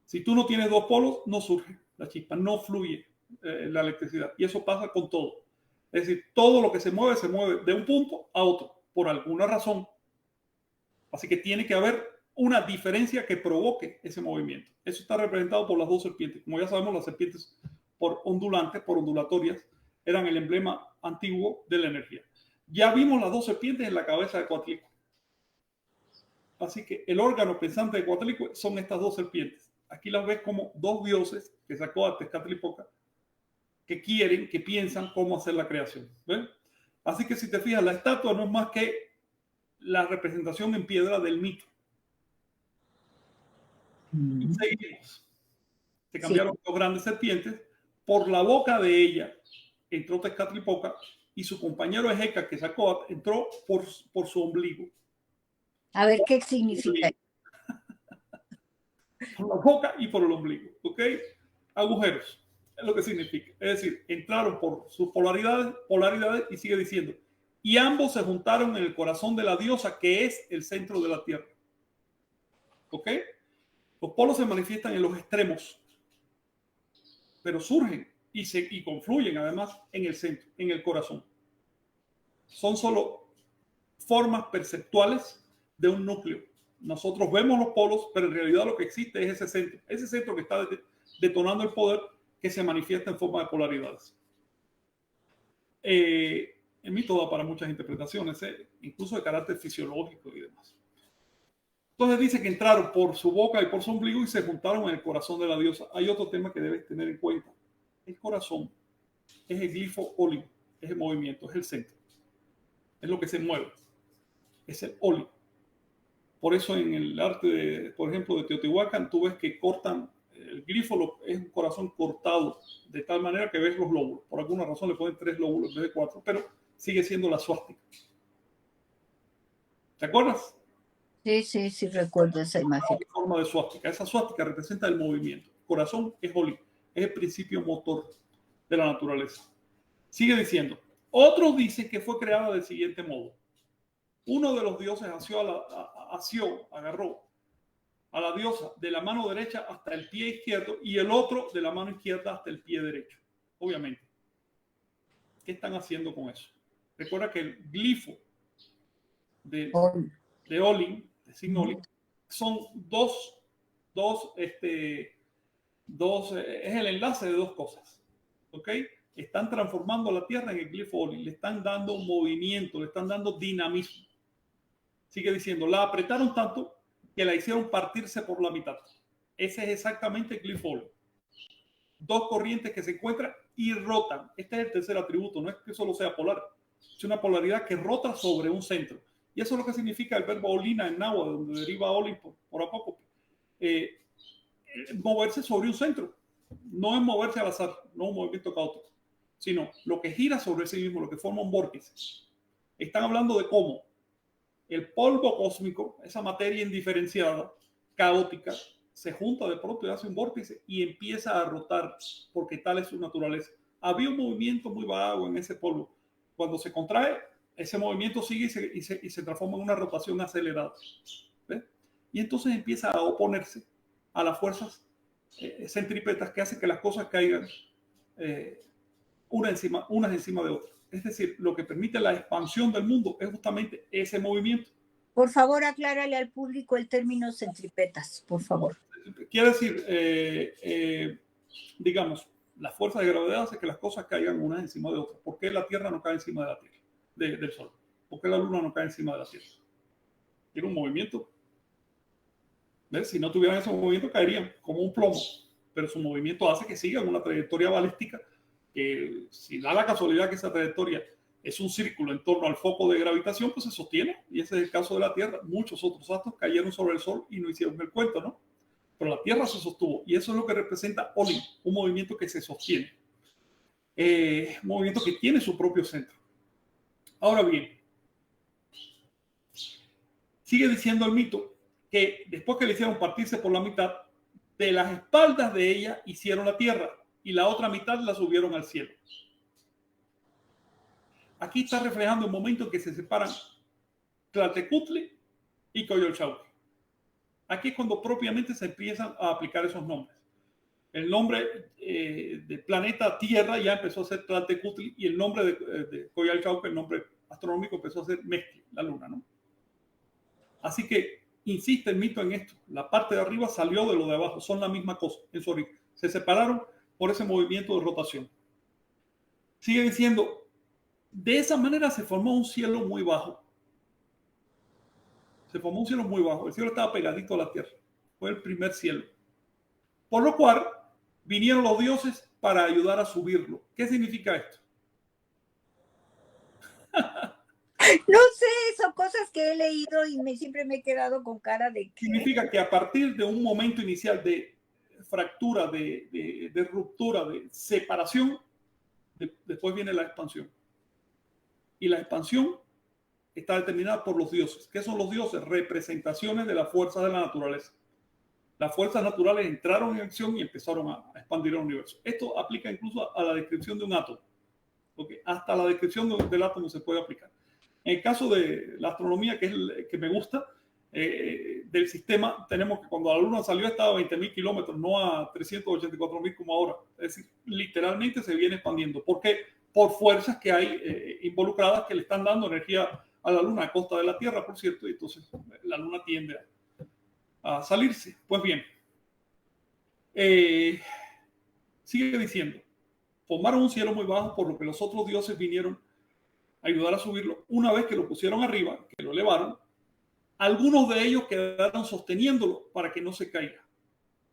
Si tú no tienes dos polos, no surge la chispa, no fluye la electricidad. Y eso pasa con todo. Es decir, todo lo que se mueve de un punto a otro, por alguna razón. Así que tiene que haber una diferencia que provoque ese movimiento. Eso está representado por las dos serpientes. Como ya sabemos, las serpientes por ondulantes, por ondulatorias, eran el emblema antiguo de la energía. Ya vimos las dos serpientes en la cabeza de Coatlicue. Así que el órgano pensante de Coatlicue son estas dos serpientes. Aquí las ves como dos dioses que sacó a Tezcatlipoca, que quieren, que piensan cómo hacer la creación. ¿Ven? Así que si te fijas, la estatua no es más que la representación en piedra del mito. Y seguimos. Se cambiaron dos grandes serpientes. Por la boca de ella entró Tezcatlipoca y su compañero Ejeca, que sacó, entró por su ombligo. A ver qué significa. Por la boca y por el ombligo. ¿Ok? Agujeros. Es lo que significa. Es decir, entraron por sus polaridades y sigue diciendo. Y ambos se juntaron en el corazón de la diosa, que es el centro de la tierra. ¿Ok? Los polos se manifiestan en los extremos, pero surgen y confluyen además en el centro, en el corazón. Son solo formas perceptuales de un núcleo. Nosotros vemos los polos, pero en realidad lo que existe es ese centro que está detonando el poder que se manifiesta en forma de polaridades. El mito da para muchas interpretaciones, incluso de carácter fisiológico y demás. Entonces dice que entraron por su boca y por su ombligo y se juntaron en el corazón de la diosa. Hay otro tema que debes tener en cuenta. El corazón es el glifo ólico, es el movimiento, es el centro. es lo que se mueve. Es el Oli. Por eso en el arte, por ejemplo, de Teotihuacán, tú ves que cortan, el glifo es un corazón cortado, de tal manera que ves los lóbulos. Por alguna razón le ponen 3 lóbulos en vez de 4, pero sigue siendo la suástica. ¿Te acuerdas? Sí, sí, sí, recuerdo esa imagen. En forma de suástica. Esa suástica representa el movimiento. El corazón es Oli, es el principio motor de la naturaleza. Sigue diciendo, otros dicen que fue creada del siguiente modo. Uno de los dioses agarró a la diosa de la mano derecha hasta el pie izquierdo y el otro de la mano izquierda hasta el pie derecho. Obviamente. ¿Qué están haciendo con eso? Recuerda que el glifo de Olin, de signo Olin, son es el enlace de dos cosas. ¿Ok? Están transformando la Tierra en el glifo Olin, le están dando movimiento, le están dando dinamismo. Sigue diciendo, la apretaron tanto que la hicieron partirse por la mitad. Ese es exactamente el glifo Olin. Dos corrientes que se encuentran y rotan. Este es el tercer atributo, no es que solo sea polar, es una polaridad que rota sobre un centro. Y eso es lo que significa el verbo olina en náhuatl, de donde deriva olin por apócope. Moverse sobre un centro. No es moverse al azar, no un movimiento caótico, sino lo que gira sobre sí mismo, lo que forma un vórtice. Están hablando de cómo el polvo cósmico, esa materia indiferenciada, caótica, se junta de pronto y hace un vórtice y empieza a rotar, porque tal es su naturaleza. Había un movimiento muy vago en ese polvo. Cuando se contrae, ese movimiento sigue y se transforma en una rotación acelerada. ¿Ves? Y entonces empieza a oponerse a las fuerzas centrípetas que hacen que las cosas caigan unas encima de otras. Es decir, lo que permite la expansión del mundo es justamente ese movimiento. Por favor, aclárale al público el término centripetas, por favor. Quiere decir, digamos, la fuerza de gravedad hace que las cosas caigan unas encima de otras. ¿Por qué la Tierra no cae encima de la Tierra, del Sol? ¿Por qué la Luna no cae encima de la Tierra? Tiene un movimiento. ¿Ves? Si no tuvieran ese movimiento, caerían como un plomo. Pero su movimiento hace que sigan una trayectoria balística que, si da la casualidad que esa trayectoria es un círculo en torno al foco de gravitación, pues se sostiene. Y ese es el caso de la Tierra. Muchos otros astros cayeron sobre el Sol y no hicieron el cuento, ¿no? Pero la Tierra se sostuvo. Y eso es lo que representa Olin, un movimiento que se sostiene. Un movimiento que tiene su propio centro. Ahora bien, sigue diciendo el mito que después que le hicieron partirse por la mitad, de las espaldas de ella hicieron la tierra y la otra mitad la subieron al cielo. Aquí está reflejando un momento en que se separan Tlaltecutli y Coyolxauhqui. Aquí es cuando propiamente se empiezan a aplicar esos nombres. El nombre del planeta Tierra ya empezó a ser Tlaltecutli y el nombre de Coyolxauhqui, el nombre astronómico, empezó a ser Mextli, la luna, ¿no? Así que insiste el mito en esto. La parte de arriba salió de lo de abajo. Son la misma cosa en su origen. Se separaron por ese movimiento de rotación. Sigue diciendo, de esa manera se formó un cielo muy bajo. Se formó un cielo muy bajo. El cielo estaba pegadito a la tierra. Fue el primer cielo. Por lo cual vinieron los dioses para ayudar a subirlo. ¿Qué significa esto? No sé, son cosas que he leído y siempre me he quedado con cara de que... Significa que a partir de un momento inicial de fractura, de ruptura, de separación, después viene la expansión. Y la expansión está determinada por los dioses. ¿Qué son los dioses? Representaciones de las fuerzas de la naturaleza. Las fuerzas naturales entraron en acción y empezaron a expandir el universo. Esto aplica incluso a la descripción de un átomo. ¿Okay? Hasta la descripción del átomo se puede aplicar. En el caso de la astronomía, que es el que me gusta, del sistema, tenemos que cuando la Luna salió estaba a 20.000 kilómetros, no a 384.000 como ahora. Es decir, literalmente se viene expandiendo. ¿Por qué? Por fuerzas que hay involucradas que le están dando energía a la Luna a costa de la Tierra, por cierto, y entonces la Luna tiende a salirse. Pues bien, sigue diciendo, formaron un cielo muy bajo por lo que los otros dioses vinieron a ayudar a subirlo. Una vez que lo pusieron arriba, que lo elevaron, algunos de ellos quedaron sosteniéndolo para que no se caiga.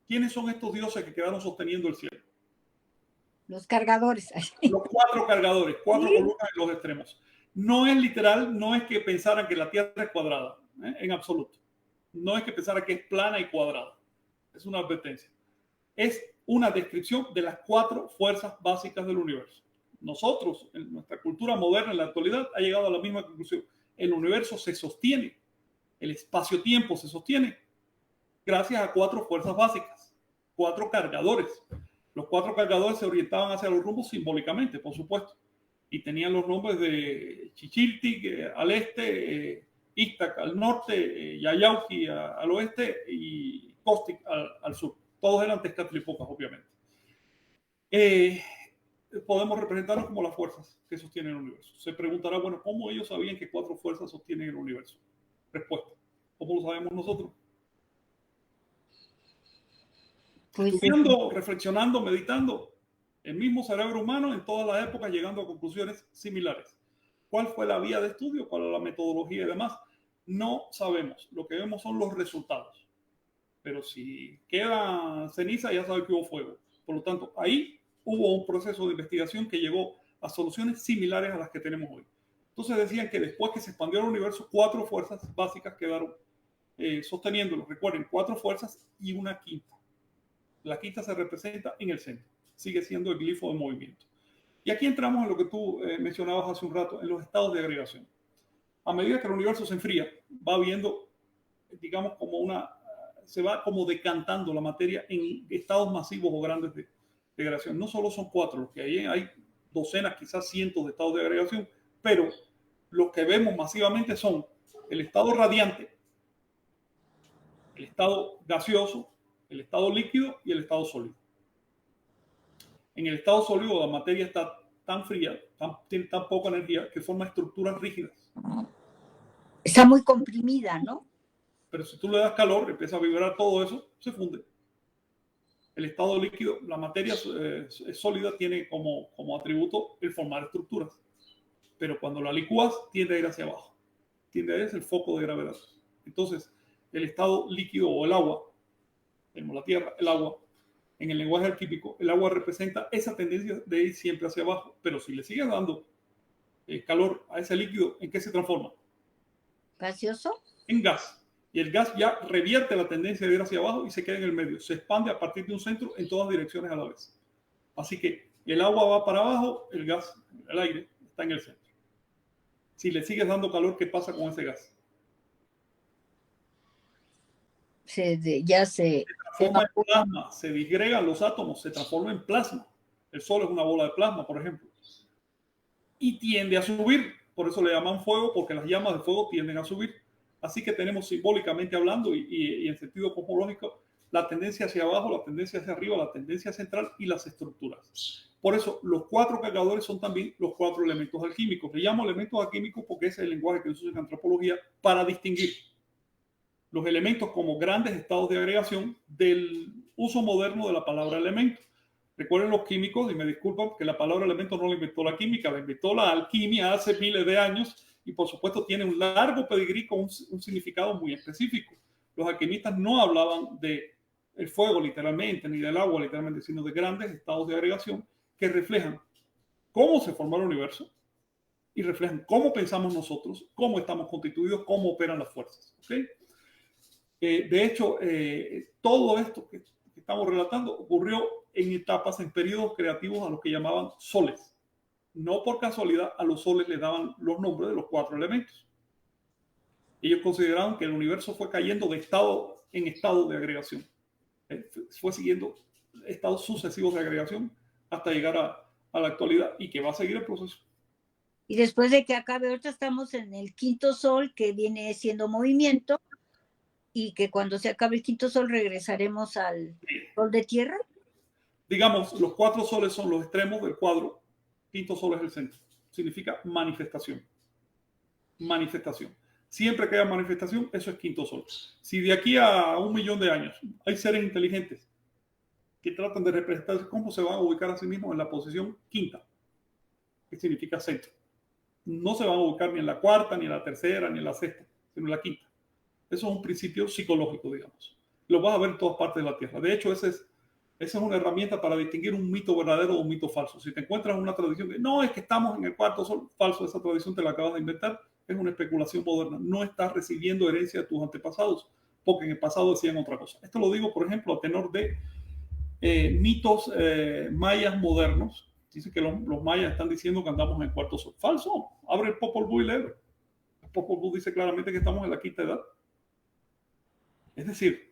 ¿Quiénes son estos dioses que quedaron sosteniendo el cielo? Los cargadores. Los 4 cargadores, 4 columnas en los extremos. No es literal, no es que pensaran que la Tierra es cuadrada, en absoluto. No es que pensaran que es plana y cuadrada. Es una advertencia. Es una descripción de las 4 fuerzas básicas del universo. Nosotros, en nuestra cultura moderna, en la actualidad, ha llegado a la misma conclusión. El universo se sostiene, el espacio-tiempo se sostiene gracias a 4 fuerzas básicas, 4 cargadores. Los 4 cargadores se orientaban hacia los rumbos simbólicamente, por supuesto, y tenían los nombres de Chichiltic al este, Iztac al norte, Yayauqui al oeste y Costic al sur. Todos eran Tezcatlipocas, obviamente. Podemos representarlos como las fuerzas que sostienen el universo. Se preguntará, bueno, ¿cómo ellos sabían que 4 fuerzas sostienen el universo? Respuesta, ¿cómo lo sabemos nosotros? Pues, estudiando, reflexionando, meditando, el mismo cerebro humano en todas las épocas llegando a conclusiones similares. ¿Cuál fue la vía de estudio? ¿Cuál es la metodología y demás? No sabemos. Lo que vemos son los resultados. Pero si queda ceniza, ya sabe que hubo fuego. Por lo tanto, ahí hubo un proceso de investigación que llegó a soluciones similares a las que tenemos hoy. Entonces decían que después que se expandió el universo, 4 fuerzas básicas quedaron sosteniéndolo. Recuerden, 4 fuerzas y una quinta. La quinta se representa en el centro. Sigue siendo el glifo de movimiento. Y aquí entramos en lo que tú mencionabas hace un rato, en los estados de agregación. A medida que el universo se enfría, va viendo, digamos, se va como decantando la materia en estados masivos o grandes de agregación. No solo son 4, los que hay docenas, quizás cientos de estados de agregación, pero los que vemos masivamente son el estado radiante, el estado gaseoso, el estado líquido y el estado sólido. En el estado sólido la materia está tan fría, tiene tan poca energía que forma estructuras rígidas. Está muy comprimida, ¿no? Pero si tú le das calor, empieza a vibrar todo eso, se funde. El estado líquido, la materia sólida tiene como atributo el formar estructuras. Pero cuando la licúas, tiende a ir hacia abajo. Tiende a ir hacia el foco de gravedad. Entonces, el estado líquido o el agua, tenemos la tierra, el agua, en el lenguaje alquímico, el agua representa esa tendencia de ir siempre hacia abajo. Pero si le sigues dando calor a ese líquido, ¿en qué se transforma? ¿Gaseoso? En gas. Y el gas ya revierte la tendencia de ir hacia abajo y se queda en el medio. Se expande a partir de un centro en todas direcciones a la vez. Así que el agua va para abajo, el gas, el aire, está en el centro. Si le sigues dando calor, ¿qué pasa con ese gas? Se transforma en plasma, se disgregan los átomos, se transforma en plasma. El Sol es una bola de plasma, por ejemplo. Y tiende a subir. Por eso le llaman fuego, porque las llamas de fuego tienden a subir. Así que tenemos simbólicamente hablando y en sentido cosmológico la tendencia hacia abajo, la tendencia hacia arriba, la tendencia central y las estructuras. Por eso los 4 cargadores son también los 4 elementos alquímicos. Le llamo elementos alquímicos porque ese es el lenguaje que se usa en antropología para distinguir los elementos como grandes estados de agregación del uso moderno de la palabra elemento. Recuerden los químicos, y me disculpan que la palabra elemento no la inventó la química, la inventó la alquimia hace miles de años y por supuesto tiene un largo pedigrí con un significado muy específico. Los alquimistas no hablaban de el fuego literalmente, ni del agua literalmente, sino de grandes estados de agregación que reflejan cómo se formó el universo y reflejan cómo pensamos nosotros, cómo estamos constituidos, cómo operan las fuerzas. ¿Okay? De hecho, todo esto que estamos relatando ocurrió en etapas, en periodos creativos a los que llamaban soles. No por casualidad a los soles le daban los nombres de los 4 elementos. Ellos consideraban que el universo fue cayendo de estado en estado de agregación. Fue siguiendo estados sucesivos de agregación hasta llegar a la actualidad y que va a seguir el proceso. Y después de que acabe, ahorita estamos en el 5º sol, que viene siendo movimiento, y que cuando se acabe el 5º sol regresaremos al sol de tierra. Digamos, los 4 soles son los extremos del cuadro, 5º sol es el centro. Significa manifestación. Manifestación. Siempre que haya manifestación, eso es 5º sol. Si de aquí a 1 millón de años hay seres inteligentes que tratan de representar cómo se van a ubicar a sí mismos en la posición quinta, que significa centro. No se van a ubicar ni en la 4ª, ni en la 3ª, ni en la 6ª, sino en la 5ª. Eso es un principio psicológico, digamos. Lo vas a ver en todas partes de la Tierra. De hecho, ese es Esa es una herramienta para distinguir un mito verdadero de un mito falso. Si te encuentras una tradición que no es que estamos en el cuarto sol, falso, esa tradición te la acabas de inventar, es una especulación moderna. No estás recibiendo herencia de tus antepasados, porque en el pasado decían otra cosa. Esto lo digo, por ejemplo, a tenor de mitos mayas modernos. Dice que los mayas están diciendo que andamos en el cuarto sol. Falso. Abre el Popol Vuh y léelo. El Popol Vuh dice claramente que estamos en la quinta edad. Es decir,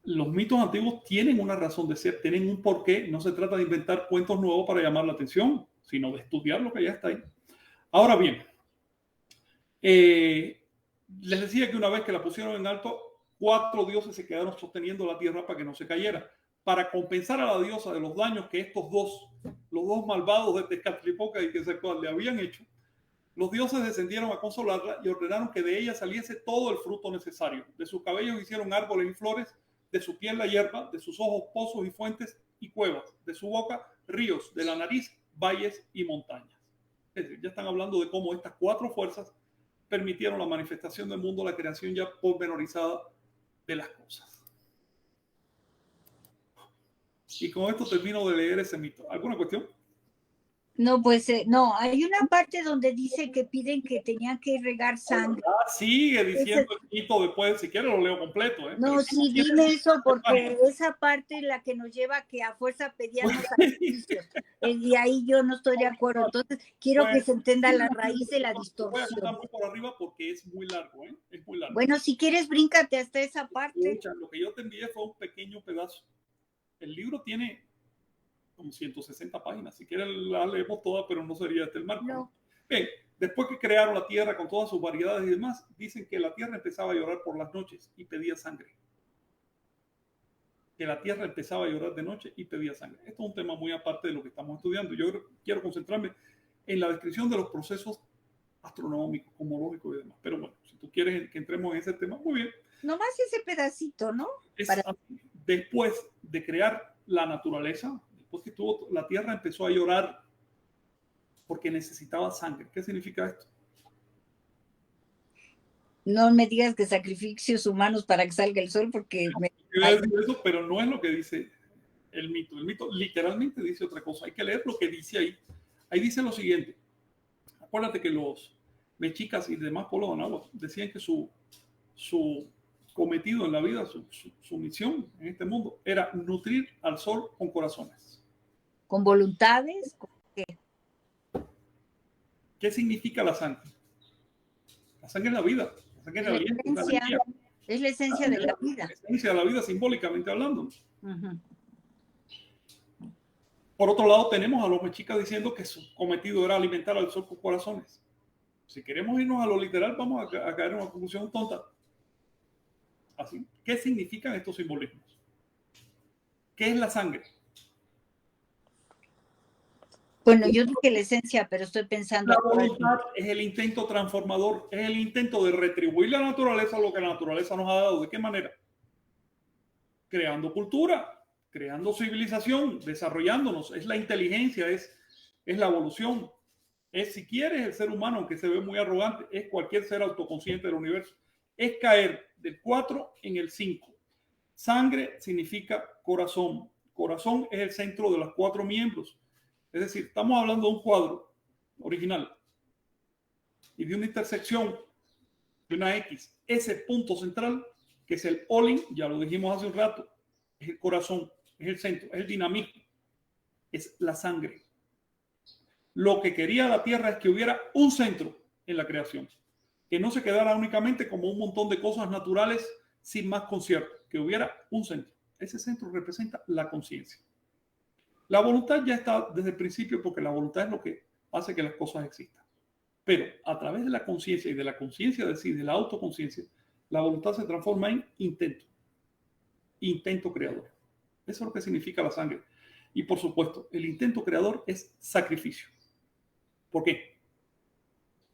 los mitos antiguos tienen una razón de ser, tienen un porqué. No se trata de inventar cuentos nuevos para llamar la atención, sino de estudiar lo que ya está ahí. Ahora bien, les decía que una vez que la pusieron en alto, 4 dioses se quedaron sosteniendo la tierra para que no se cayera. Para compensar a la diosa de los daños que los dos malvados de Tezcatlipoca y Quetzalcóatl le habían hecho, los dioses descendieron a consolarla y ordenaron que de ella saliese todo el fruto necesario. De sus cabellos hicieron árboles y flores, de su piel la hierba, de sus ojos pozos y fuentes y cuevas, de su boca ríos, de la nariz valles y montañas. Es decir, ya están hablando de cómo estas 4 fuerzas permitieron la manifestación del mundo, la creación ya pormenorizada de las cosas. Y con esto termino de leer ese mito. ¿Alguna cuestión? No, pues no, hay una parte donde dice que piden que tenían que regar sangre. Sigue diciendo el mito después, si quieres lo leo completo. No, pero sí, dime eso, porque esa parte es la que nos lleva a que a fuerza pedíamos sacrificios. Y ahí yo no estoy de acuerdo. Entonces, quiero que se entienda la raíz de la distorsión. Voy a contar por arriba porque es muy largo, ¿eh? Es muy largo. Bueno, si quieres, bríncate hasta esa parte. Escucha, lo que yo te envié fue un pequeño pedazo. El libro tiene como 160 páginas. Si quieres la leemos toda, pero no sería este el marco. No. Bien, después que crearon la tierra con todas sus variedades y demás, dicen que la tierra empezaba a llorar por las noches y pedía sangre. Que la tierra empezaba a llorar de noche y pedía sangre. Esto es un tema muy aparte de lo que estamos estudiando. Yo quiero concentrarme en la descripción de los procesos astronómicos, cosmológicos y demás. Pero bueno, si tú quieres que entremos en ese tema, muy bien. Nomás ese pedacito, ¿no? Después de crear la naturaleza, después que la tierra empezó a llorar porque necesitaba sangre. ¿Qué significa esto? No me digas que sacrificios humanos para que salga el sol, porque yo voy a decir eso, pero no es lo que dice el mito. El mito literalmente dice otra cosa. Hay que leer lo que dice ahí. Ahí dice lo siguiente. Acuérdate que los mexicas y demás pueblos de Anáhuac decían que su cometido en la vida, su misión en este mundo, era nutrir al sol con corazones. ¿Con voluntades? ¿Con qué? ¿Qué significa la sangre? La sangre es la vida. La sangre es la vida. Es la esencia de la vida. La esencia de la vida, simbólicamente hablando. Uh-huh. Por otro lado, tenemos a los mexicas diciendo que su cometido era alimentar al sol con corazones. Si queremos irnos a lo literal, vamos a caer en una conclusión tonta. Así, ¿qué significan estos simbolismos? ¿Qué es la sangre? Bueno, yo dije la esencia, pero estoy pensando... La voluntad es el intento transformador, es el intento de retribuir la naturaleza a lo que la naturaleza nos ha dado. ¿De qué manera? Creando cultura, creando civilización, desarrollándonos. Es la inteligencia, es la evolución. Es, si quieres, el ser humano, aunque se ve muy arrogante, es cualquier ser autoconsciente del universo. Es caer del 4 en el 5. Sangre significa corazón. Corazón es el centro de los 4 miembros. Es decir, estamos hablando de un cuadro original y de una intersección de una X. Ese punto central, que es el Olin, ya lo dijimos hace un rato, es el corazón, es el centro, es el dinamismo, es la sangre. Lo que quería la Tierra es que hubiera un centro en la creación, que no se quedara únicamente como un montón de cosas naturales sin más concierto, que hubiera un centro. Ese centro representa la conciencia. La voluntad ya está desde el principio porque la voluntad es lo que hace que las cosas existan. Pero a través de la conciencia y de la conciencia de sí, de la autoconciencia, la voluntad se transforma en intento creador. Eso es lo que significa la sangre. Y por supuesto, el intento creador es sacrificio. ¿Por qué?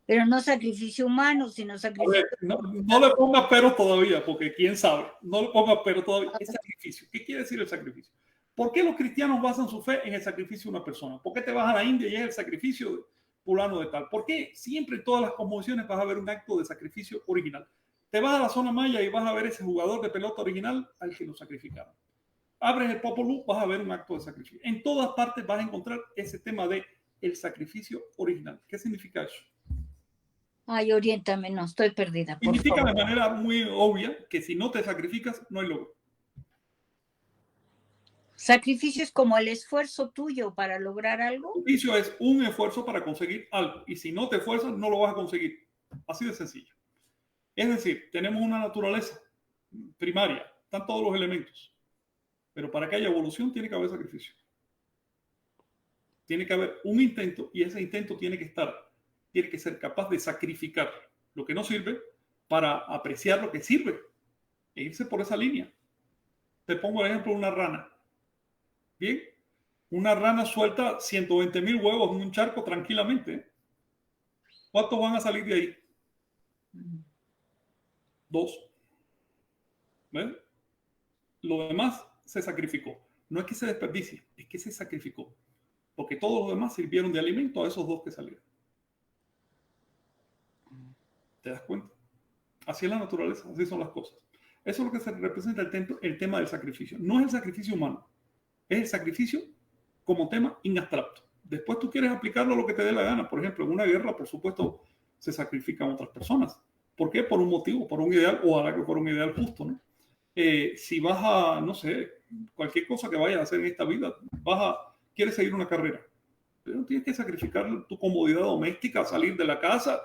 Pero no sacrificio humano, sino sacrificio... No le pongas peros todavía, porque quién sabe. No le pongas peros todavía. Es sacrificio. ¿Qué quiere decir el sacrificio? ¿Por qué los cristianos basan su fe en el sacrificio de una persona? ¿Por qué te vas a la India y es el sacrificio de fulano de tal? ¿Por qué siempre en todas las cosmovisiones vas a ver un acto de sacrificio original? Te vas a la zona maya y vas a ver ese jugador de pelota original al que lo sacrificaron. abres el Popol Vuh, vas a ver un acto de sacrificio. En todas partes vas a encontrar ese tema de el sacrificio original. ¿Qué significa eso? Ay, oriéntame, no, estoy perdida, por Significa favor. de manera muy obvia que si no te sacrificas, no hay logro. ¿Sacrificio es como el esfuerzo tuyo para lograr algo? Sacrificio es un esfuerzo para conseguir algo. Y si no te esfuerzas, no lo vas a conseguir. Así de sencillo. Es decir, tenemos una naturaleza primaria, están todos los elementos. Pero para que haya evolución tiene que haber sacrificio. Tiene que haber un intento y ese intento tiene que ser capaz de sacrificar lo que no sirve para apreciar lo que sirve e irse por esa línea. Te pongo el ejemplo de una rana. Bien, una rana suelta 120,000 huevos en un charco tranquilamente. ¿Cuántos van a salir de ahí? 2. ¿Ven? Lo demás se sacrificó. No es que se desperdicie, es que se sacrificó. Porque todos los demás sirvieron de alimento a esos 2 que salieron. ¿Te das cuenta? Así es la naturaleza, así son las cosas. Eso es lo que se representa el tema del sacrificio. No es el sacrificio humano, es el sacrificio como tema in abstracto. Después tú quieres aplicarlo a lo que te dé la gana. Por ejemplo, en una guerra, por supuesto, se sacrifican otras personas. ¿Por qué? Por un motivo, por un ideal, o ahora que por un ideal justo, ¿no? Si vas a, no sé, cualquier cosa que vayas a hacer en esta vida, quieres seguir una carrera, pero tienes que sacrificar tu comodidad doméstica, salir de la casa,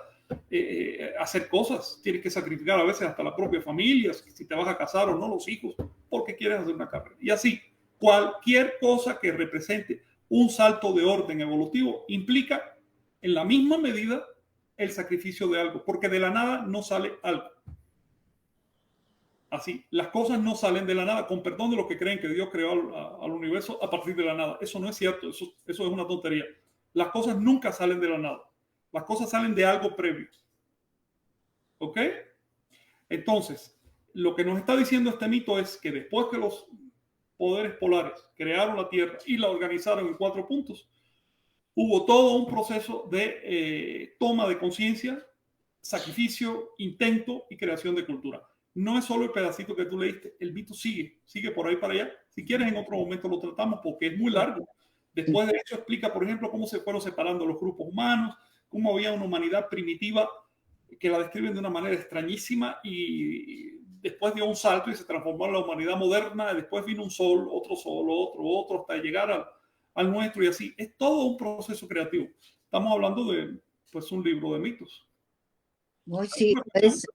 hacer cosas, tienes que sacrificar a veces hasta la propia familia, si te vas a casar o no, los hijos, porque quieres hacer una carrera. Y así, cualquier cosa que represente un salto de orden evolutivo implica en la misma medida el sacrificio de algo, porque de la nada no sale algo. Así, las cosas no salen de la nada, con perdón de los que creen que Dios creó al universo a partir de la nada. Eso no es cierto, eso es una tontería. Las cosas nunca salen de la nada. Las cosas salen de algo previo. ¿Ok? Entonces, lo que nos está diciendo este mito es que después que los poderes polares crearon la Tierra y la organizaron en 4 puntos, hubo todo un proceso de toma de conciencia, sacrificio, intento y creación de cultura. No es solo el pedacito que tú leíste, el mito sigue por ahí para allá. Si quieres, en otro momento lo tratamos porque es muy largo. Después de eso explica, por ejemplo, cómo se fueron separando los grupos humanos, cómo había una humanidad primitiva que la describen de una manera extrañísima y después dio un salto y se transformó en la humanidad moderna. Después vino un sol, otro, hasta llegar al nuestro y así. Es todo un proceso creativo. Estamos hablando de pues, un libro de mitos. Muy sí,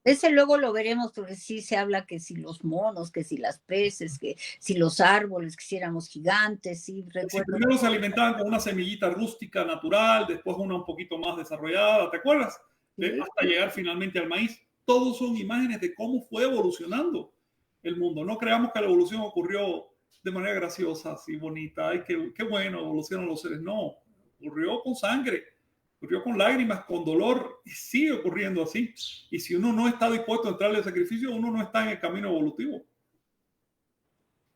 ese luego lo veremos porque sí se habla que si los monos, que si las peces, que si los árboles, que si éramos gigantes, sí, recuerdo. Primero se alimentaban con una semillita rústica natural, después una un poquito más desarrollada, ¿te acuerdas? Sí. Hasta llegar finalmente al maíz. Todos son imágenes de cómo fue evolucionando el mundo. No creamos que la evolución ocurrió de manera graciosa, así bonita. Ay, qué bueno, evolucionan los seres. No, ocurrió con sangre, ocurrió con lágrimas, con dolor, y sigue ocurriendo así. Y si uno no está dispuesto a entrarle al sacrificio, uno no está en el camino evolutivo.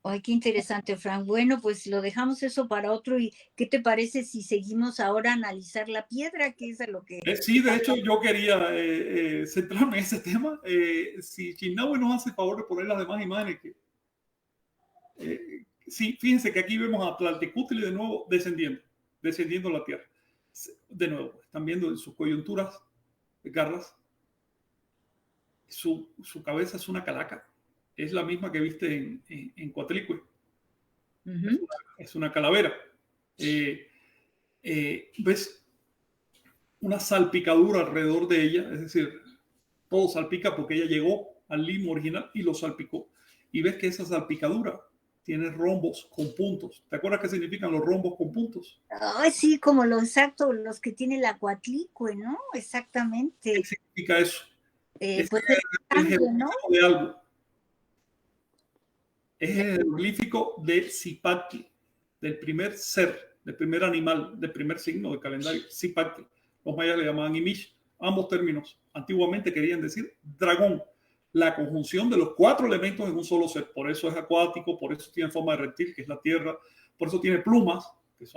Ay, qué interesante, Frank. Bueno, pues lo dejamos eso para otro. ¿Y qué te parece si seguimos ahora a analizar la piedra? Que es a lo que... Sí, de hecho, yo quería centrarme en ese tema. Si Chinahue nos hace favor de poner las demás imágenes, sí, fíjense que aquí vemos a Tlaltecutli de nuevo descendiendo la tierra. De nuevo, están viendo en sus coyunturas, garras, su cabeza es una calaca. Es la misma que viste en Coatlicue. Es una calavera. ¿Ves? Una salpicadura alrededor de ella, es decir, todo salpica porque ella llegó al limbo original y lo salpicó. Y ves que esa salpicadura tiene rombos con puntos. ¿Te acuerdas qué significan los rombos con puntos? Ay, sí, como lo exacto, los que tiene la Coatlicue, ¿no? Exactamente. ¿Qué significa eso? Pues es el sangre, ¿no? de algo. Es el jeroglífico de Zipactli, del primer ser, del primer animal, del primer signo del calendario, Zipactli. Los mayas le llamaban Imish. Ambos términos antiguamente querían decir dragón, la conjunción de los 4 elementos en un solo ser. Por eso es acuático, por eso tiene forma de reptil, que es la tierra, por eso tiene plumas, que es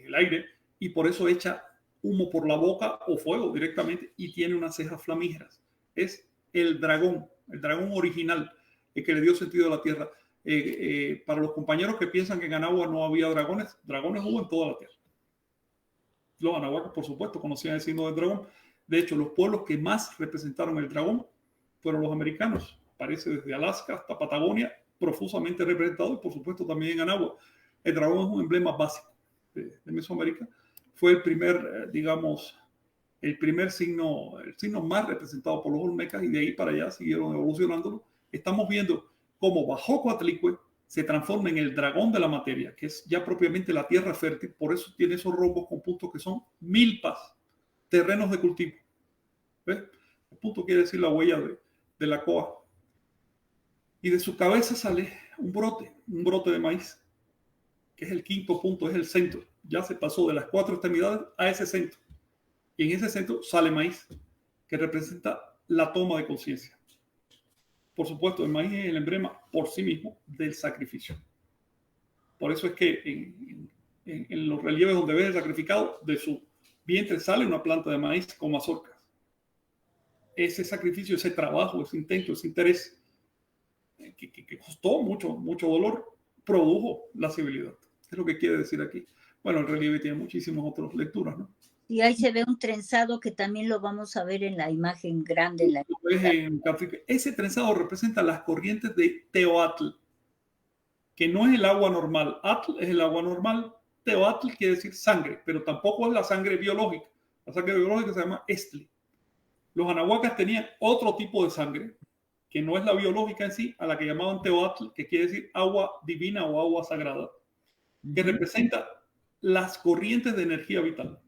el aire, y por eso echa humo por la boca o fuego directamente, y tiene unas cejas flamígeras. Es el dragón original, el que le dio sentido a la tierra. Para los compañeros que piensan que en Anagua no había dragones, dragones hubo en toda la tierra. Los anahuacos, por supuesto, conocían el signo del dragón. De hecho, los pueblos que más representaron el dragón fueron los americanos. Aparece desde Alaska hasta Patagonia, profusamente representado, y por supuesto también en Anagua. El dragón es un emblema básico de Mesoamérica. Fue el primer, digamos, el signo más representado por los olmecas, y de ahí para allá siguieron evolucionándolo. Estamos viendo cómo bajo Coatlicue se transforma en el dragón de la materia, que es ya propiamente la tierra fértil. Por eso tiene esos rombos con puntos que son milpas, terrenos de cultivo. ¿Ves? El punto quiere decir la huella de la coa. Y de su cabeza sale un brote de maíz, que es el quinto punto, es el centro. Ya se pasó de las 4 extremidades a ese centro. Y en ese centro sale maíz, que representa la toma de conciencia. Por supuesto, el maíz es el emblema por sí mismo del sacrificio. Por eso es que en los relieves donde ves el sacrificado, de su vientre sale una planta de maíz con mazorcas. Ese sacrificio, ese trabajo, ese intento, ese interés que costó mucho dolor, produjo la civilidad. Es lo que quiere decir aquí. Bueno, el relieve tiene muchísimas otras lecturas, ¿no? Y ahí se ve un trenzado que también lo vamos a ver en la imagen grande. Ese trenzado representa las corrientes de Teoatl, que no es el agua normal. Atl es el agua normal. Teoatl quiere decir sangre, pero tampoco es la sangre biológica. La sangre biológica se llama Estli. Los anahuacas tenían otro tipo de sangre, que no es la biológica en sí, a la que llamaban Teoatl, que quiere decir agua divina o agua sagrada, que representa las corrientes de energía vital.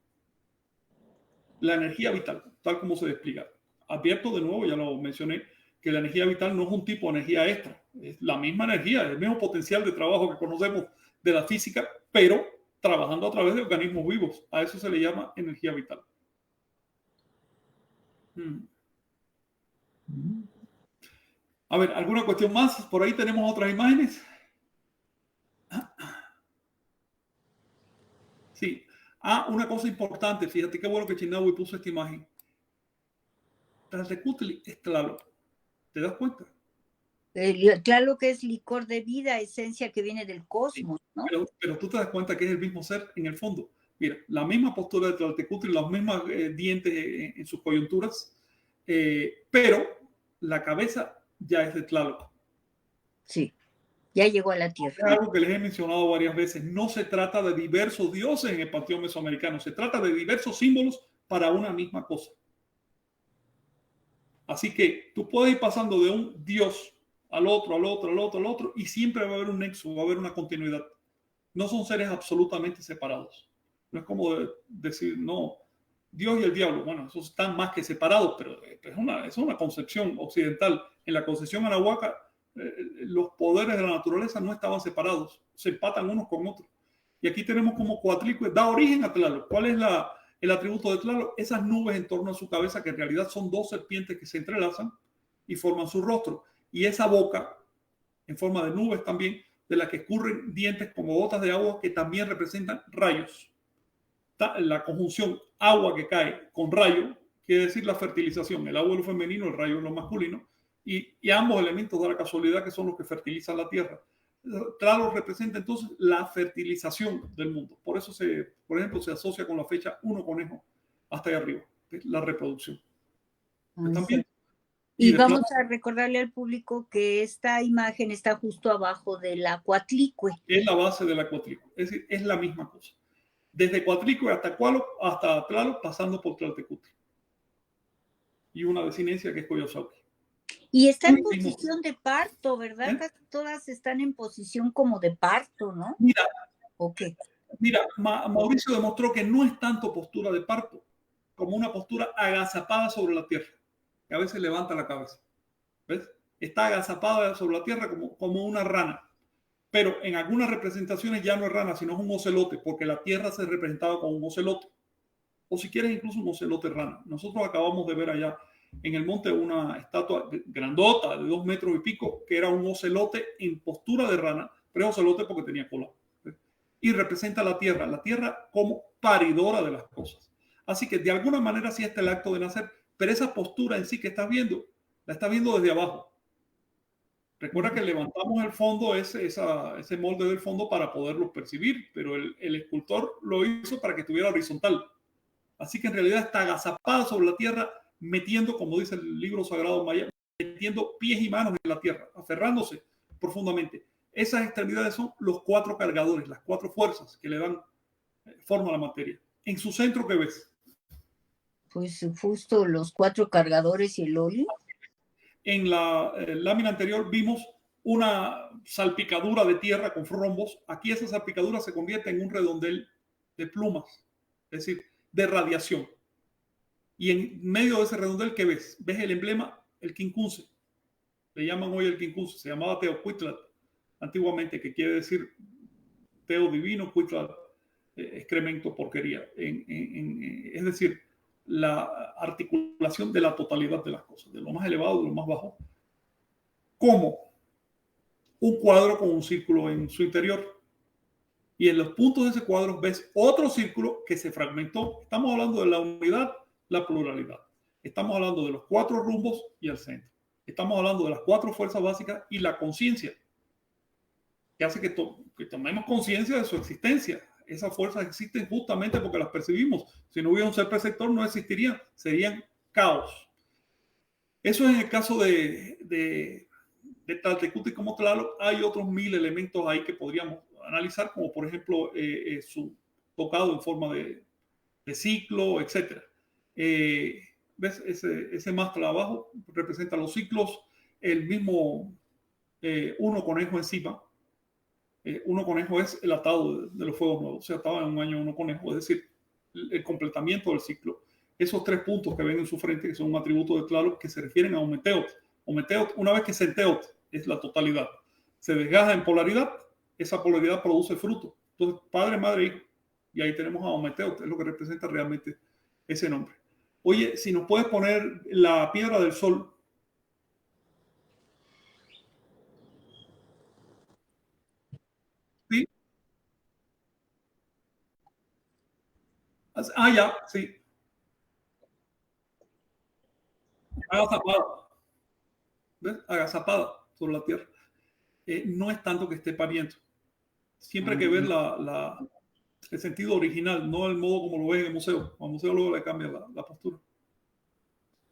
La energía vital, tal como se explica. Advierto de nuevo, ya lo mencioné, que la energía vital no es un tipo de energía extra. Es la misma energía, el mismo potencial de trabajo que conocemos de la física, pero trabajando a través de organismos vivos. A eso se le llama energía vital. A ver, ¿alguna cuestión más? Por ahí tenemos otras imágenes. Sí. Una cosa importante, fíjate qué bueno que Chinahue puso esta imagen. Tlaltecutli es Tlaloc. ¿Te das cuenta? Claro que es licor de vida, esencia que viene del cosmos, ¿no? Pero tú te das cuenta que es el mismo ser en el fondo. Mira, la postura de Tlaltecutli, los mismos dientes en sus coyunturas, pero la cabeza ya es de Tlaloc. Sí, ya llegó a la tierra. Es algo que les he mencionado varias veces. No se trata de diversos dioses en el panteón mesoamericano, se trata de diversos símbolos para una misma cosa. Así que tú puedes ir pasando de un dios al otro, y siempre va a haber un nexo, va a haber una continuidad. No son seres absolutamente separados. No es como decir, no, Dios y el diablo, bueno, esos están más que separados, pero es una concepción occidental. En la concepción anahuaca, los poderes de la naturaleza no estaban separados, se empatan unos con otros. Y aquí tenemos como Coatlicue da origen a Tlaloc. ¿Cuál es el atributo de Tlaloc? Esas nubes en torno a su cabeza, que en realidad son 2 serpientes que se entrelazan y forman su rostro. Y esa boca, en forma de nubes también, de la que escurren dientes como gotas de agua que también representan rayos. La conjunción agua que cae con rayo quiere decir la fertilización. El agua es lo femenino, el rayo es lo masculino. Y ambos elementos da la casualidad que son los que fertilizan la tierra. Tlaloc representa entonces la fertilización del mundo. Por eso, por ejemplo, se asocia con la fecha 1 conejo hasta allá arriba, la reproducción. ¿Están bien? Y vamos a recordarle al público que esta imagen está justo abajo de la Coatlicue. Es la base de la Coatlicue, es decir, es la misma cosa. Desde Coatlicue hasta Tlaloc, pasando por Tlaltecutli. Y una desinencia que es Coyolxauhqui. Y está en posición de parto, ¿verdad? Casi todas están en posición como de parto, ¿no? Mira, okay. Mira, Mauricio demostró que no es tanto postura de parto, como una postura agazapada sobre la tierra, que a veces levanta la cabeza. ¿Ves? Está agazapada sobre la tierra como una rana. Pero en algunas representaciones ya no es rana, sino es un ocelote, porque la tierra se representaba con un ocelote. O si quieres, incluso un ocelote rana. Nosotros acabamos de ver allá en el monte una estatua grandota de 2 metros y pico, que era un ocelote en postura de rana, pero es ocelote porque tenía cola. Y representa la tierra como paridora de las cosas. Así que de alguna manera sí está el acto de nacer, pero esa postura en sí que estás viendo, la estás viendo desde abajo. Recuerda que levantamos el fondo, ese molde del fondo para poderlo percibir, pero el escultor lo hizo para que estuviera horizontal. Así que en realidad está agazapado sobre la tierra, metiendo, como dice el libro sagrado maya, metiendo pies y manos en la tierra, aferrándose profundamente. Esas extremidades son los 4 cargadores, las 4 fuerzas que le dan forma a la materia. En su centro, ¿qué ves? Pues justo los 4 cargadores y el Oli. En la lámina anterior vimos una salpicadura de tierra con rombos. Aquí esa salpicadura se convierte en un redondel de plumas, es decir, de radiación. Y en medio de ese redondel, ¿qué ves? ¿Ves el emblema? El quincunce. Le llaman hoy el quincunce. Se llamaba Teocuitlatl antiguamente, que quiere decir Teo divino, Cuitlatl, excremento, porquería. Es decir, la articulación de la totalidad de las cosas, de lo más elevado, de lo más bajo, como un cuadro con un círculo en su interior. Y en los puntos de ese cuadro ves otro círculo que se fragmentó. Estamos hablando de la unidad, la pluralidad. Estamos hablando de los 4 rumbos y el centro. Estamos hablando de las 4 fuerzas básicas y la conciencia, que hace que tomemos conciencia de su existencia. Esas fuerzas existen justamente porque las percibimos. Si no hubiera un ser perceptor, no existirían, serían caos. Eso es en el caso de Tlaltecuhtli como Tlaloc. Hay otros 1000 elementos ahí que podríamos analizar, como por ejemplo su tocado en forma de ciclo, etc. ¿Ves? Ese máscara abajo representa los ciclos, el mismo uno conejo encima. Uno conejo es el atado de los fuegos nuevos. Se ataba en un año uno conejo, es decir, el completamiento del ciclo. Esos 3 puntos que ven en su frente, que son un atributo de Tlaloc, que se refieren a Ometeot. Ometeot, una vez que se enteot, es la totalidad. Se desgaja en polaridad, esa polaridad produce fruto. Entonces, padre, madre, hijo. Y ahí tenemos a Ometeot, es lo que representa realmente ese nombre. Oye, si nos puedes poner la piedra del sol. ¿Sí? Ah, ya, sí. Agazapada. ¿Ves? Agazapada sobre la tierra. No es tanto que esté pariendo. Siempre hay que ver el sentido original, no el modo como lo ves en el museo. Al museo luego le cambia la postura.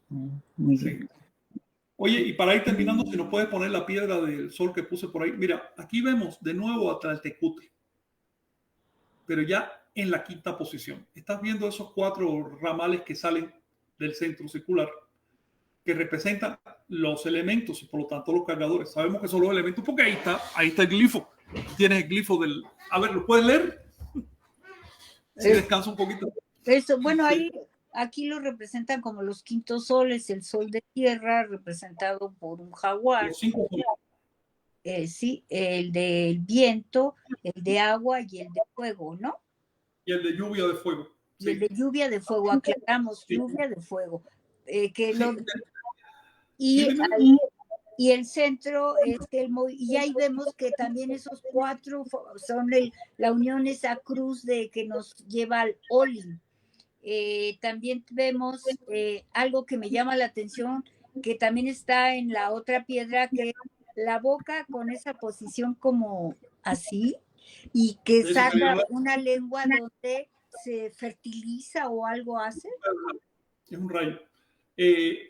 Muy Sí. bien. Oye, y para ir terminando, si nos puedes poner la piedra del sol que puse por ahí. Mira, aquí vemos de nuevo a Tlaltecuhtli, pero ya en la 5ª posición. Estás viendo esos 4 ramales que salen del centro circular, que representan los elementos y por lo tanto los cargadores. Sabemos que son los elementos porque ahí está el glifo. Tienes el glifo del... A ver, ¿lo puedes leer? Si descansa un poquito. Eso, bueno, Sí. ahí, aquí lo representan como los 5 soles, el sol de tierra representado por un jaguar. Los 5 soles. Sí, el del viento, el de agua y el de fuego, ¿no? Y el de lluvia de fuego. Y Sí. el de lluvia de fuego, aclaramos, Sí. lluvia de fuego. Que Sí. lo, Sí, y, dime. y el centro es y ahí vemos que también esos 4 son la unión, esa cruz de que nos lleva al Oli. También vemos algo que me llama la atención, que también está en la otra piedra, que es la boca con esa posición como así, y que Eso sería saca una lengua donde se fertiliza o algo hace. es un rayo.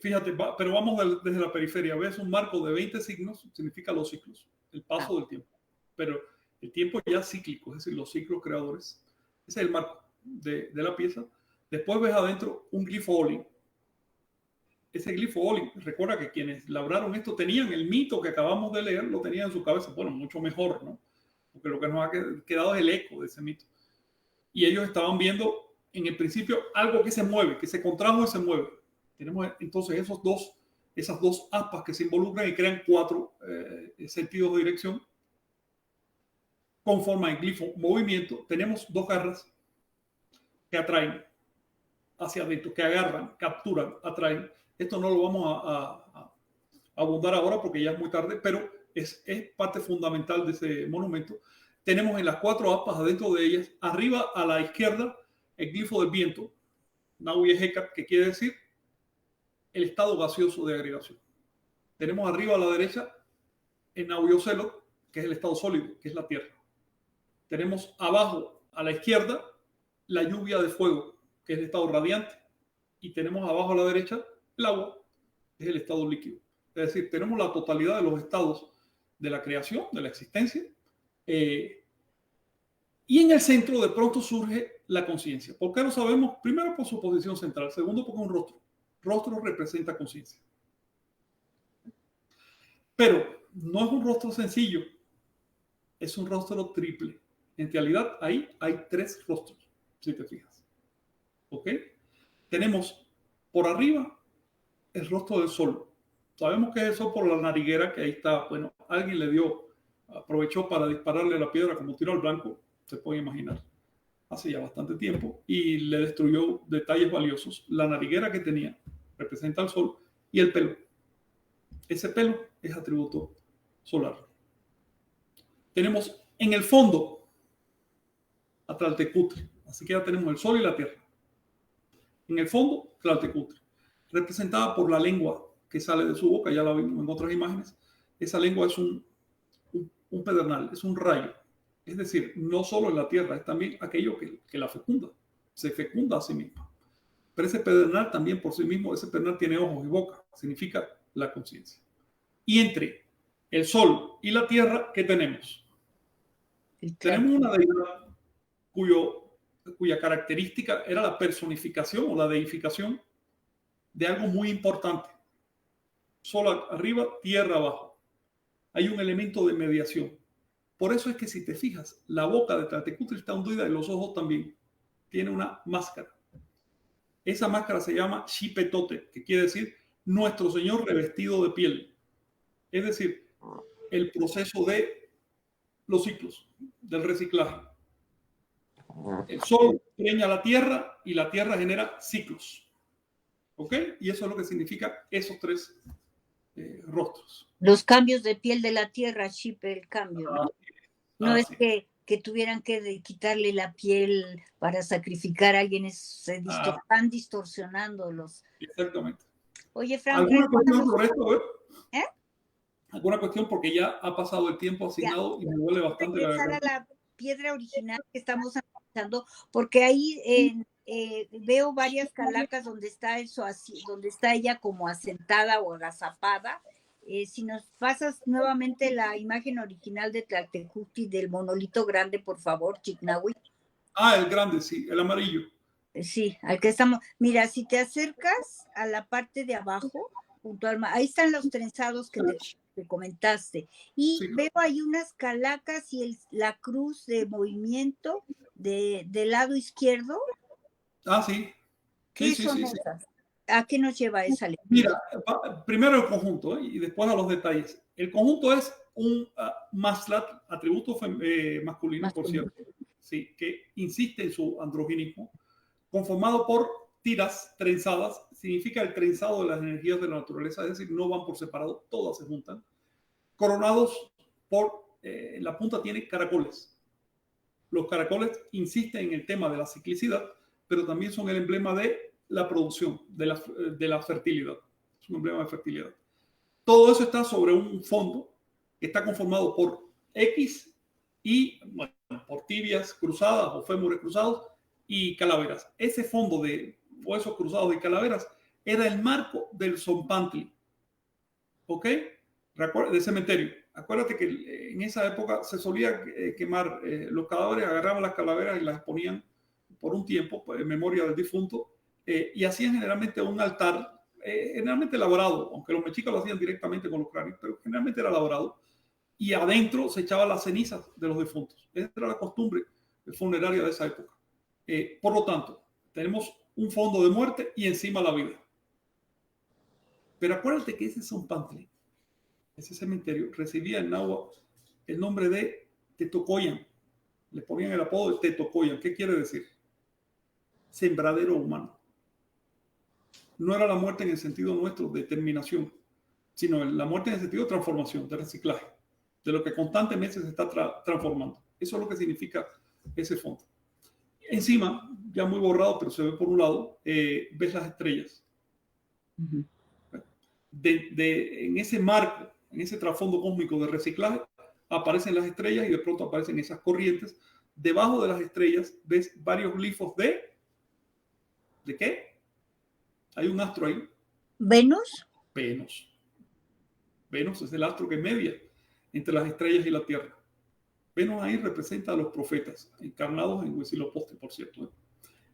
Fíjate, pero vamos desde la periferia. Ves un marco de 20 signos, significa los ciclos, el paso del tiempo. Pero el tiempo ya cíclico, es decir, los ciclos creadores. Ese es el marco de la pieza. Después ves adentro un glifo Oli. Ese glifo Oli, recuerda que quienes labraron esto tenían el mito que acabamos de leer, lo tenían en su cabeza. Bueno, mucho mejor, ¿no? Porque lo que nos ha quedado es el eco de ese mito. Y ellos estaban viendo en el principio algo que se mueve, que se contrajo y se mueve. Tenemos entonces esas dos aspas que se involucran y crean 4 sentidos de dirección. Conforman el glifo movimiento. Tenemos 2 garras que atraen hacia adentro, que agarran, capturan, atraen. Esto no lo vamos a abundar ahora porque ya es muy tarde, pero es parte fundamental de ese monumento. Tenemos en las 4 aspas, adentro de ellas, arriba a la izquierda, el glifo del viento, Naui Hecat, que quiere decir el estado gaseoso de agregación. Tenemos arriba a la derecha el Naviocelo, que es el estado sólido, que es la Tierra. Tenemos abajo, a la izquierda, la lluvia de fuego, que es el estado radiante. Y tenemos abajo a la derecha el agua, que es el estado líquido. Es decir, tenemos la totalidad de los estados de la creación, de la existencia. Y en el centro de pronto surge la conciencia. ¿Por qué lo sabemos? Primero por su posición central. Segundo porque es un rostro. Rostro representa conciencia. Pero no es un rostro sencillo. Es un rostro triple. En realidad ahí hay 3 rostros, si te fijas. ¿Ok? Tenemos por arriba el rostro del sol. Sabemos que es el sol por la nariguera que ahí está. Bueno, alguien le dio, aprovechó para dispararle la piedra como tiro al blanco, se puede imaginar, hace ya bastante tiempo, y le destruyó detalles valiosos. La nariguera que tenía representa al sol y el pelo. Ese pelo es atributo solar. Tenemos en el fondo a Tlaltecutli, así que ya tenemos el sol y la tierra. En el fondo, Tlaltecutli, representada por la lengua que sale de su boca, ya la vimos en otras imágenes. Esa lengua es un pedernal, es un rayo. Es decir, no solo en la tierra, es también aquello que la fecunda, se fecunda a sí misma. Pero ese pedernal también por sí mismo, ese pedernal tiene ojos y boca, significa la conciencia. Y entre el sol y la tierra, ¿qué tenemos? Tenemos una deidad cuya característica era la personificación o la deificación de algo muy importante. Sol arriba, tierra abajo. Hay un elemento de mediación. Por eso es que si te fijas, la boca de Tlaltecutli está hundida y los ojos también. Tiene una máscara. Esa máscara se llama Xipetote, que quiere decir nuestro Señor revestido de piel. Es decir, el proceso de los ciclos, del reciclaje. El sol preña la tierra y la tierra genera ciclos. ¿Ok? Y eso es lo que significa esos 3 rostros. Los cambios de piel de la tierra, Chipe, el cambio, ¿no? No es sí. que tuvieran que quitarle la piel para sacrificar a alguien, están distorsionando los. Exactamente. Oye, Frank, ¿Alguna cuestión sobre esto? ¿Eh? ¿Alguna cuestión? Porque ya ha pasado el tiempo asignado y me duele bastante la regresar a garganta. la piedra original que estamos analizando, porque ahí veo varias calacas donde está eso así, donde está ella como asentada o agazapada. Si nos pasas nuevamente la imagen original de Tlaltecutli del monolito grande, por favor, Chicnahui. El grande, sí, el amarillo. Sí, al que estamos. Mira, si te acercas a la parte de abajo, junto al mar, ahí están los trenzados que te comentaste. Y sí, veo ahí unas calacas y la cruz de movimiento del lado izquierdo. Sí. ¿Qué son esas? ¿A qué nos lleva esa lectura? Mira, primero el conjunto y después a los detalles. El conjunto es un maslat, atributo masculino, por cierto, sí, que insiste en su androginismo, conformado por tiras trenzadas. Significa el trenzado de las energías de la naturaleza, es decir, no van por separado, todas se juntan, coronados por, la punta tiene caracoles. Los caracoles insisten en el tema de la ciclicidad, pero también son el emblema de la producción, de la fertilidad. Es un emblema de fertilidad. Todo eso está sobre un fondo que está conformado por X y, bueno, por tibias cruzadas o fémures cruzados y calaveras. Ese fondo de huesos cruzados y calaveras era el marco del Zompantli, ¿ok? De cementerio. Acuérdate que en esa época se solía quemar los cadáveres, agarraban las calaveras y las exponían por un tiempo en memoria del difunto y hacían generalmente un altar, generalmente elaborado, aunque los mexicas lo hacían directamente con los cráneos, pero generalmente era elaborado, y adentro se echaban las cenizas de los difuntos. Esa era la costumbre funeraria de esa época. Por lo tanto, tenemos un fondo de muerte y encima la vida. Pero acuérdate que ese Zompantli, ese cementerio, recibía en náhuatl el nombre de Tetocoyan. Le ponían el apodo de Tetocoyan. ¿Qué quiere decir? Sembradero humano. No era la muerte en el sentido nuestro de terminación, sino la muerte en el sentido de transformación, de reciclaje, de lo que constantemente se está transformando. Eso es lo que significa ese fondo. Encima, ya muy borrado, pero se ve por un lado, ves las estrellas. En ese marco en ese trasfondo cósmico de reciclaje, aparecen las estrellas y de pronto aparecen esas corrientes. Debajo de las estrellas ves varios glifos ¿de qué? Hay un astro ahí. ¿Venus? Venus. Venus es el astro que media entre las estrellas y la Tierra. Venus ahí representa a los profetas, encarnados en Huitzilopochtli, por cierto.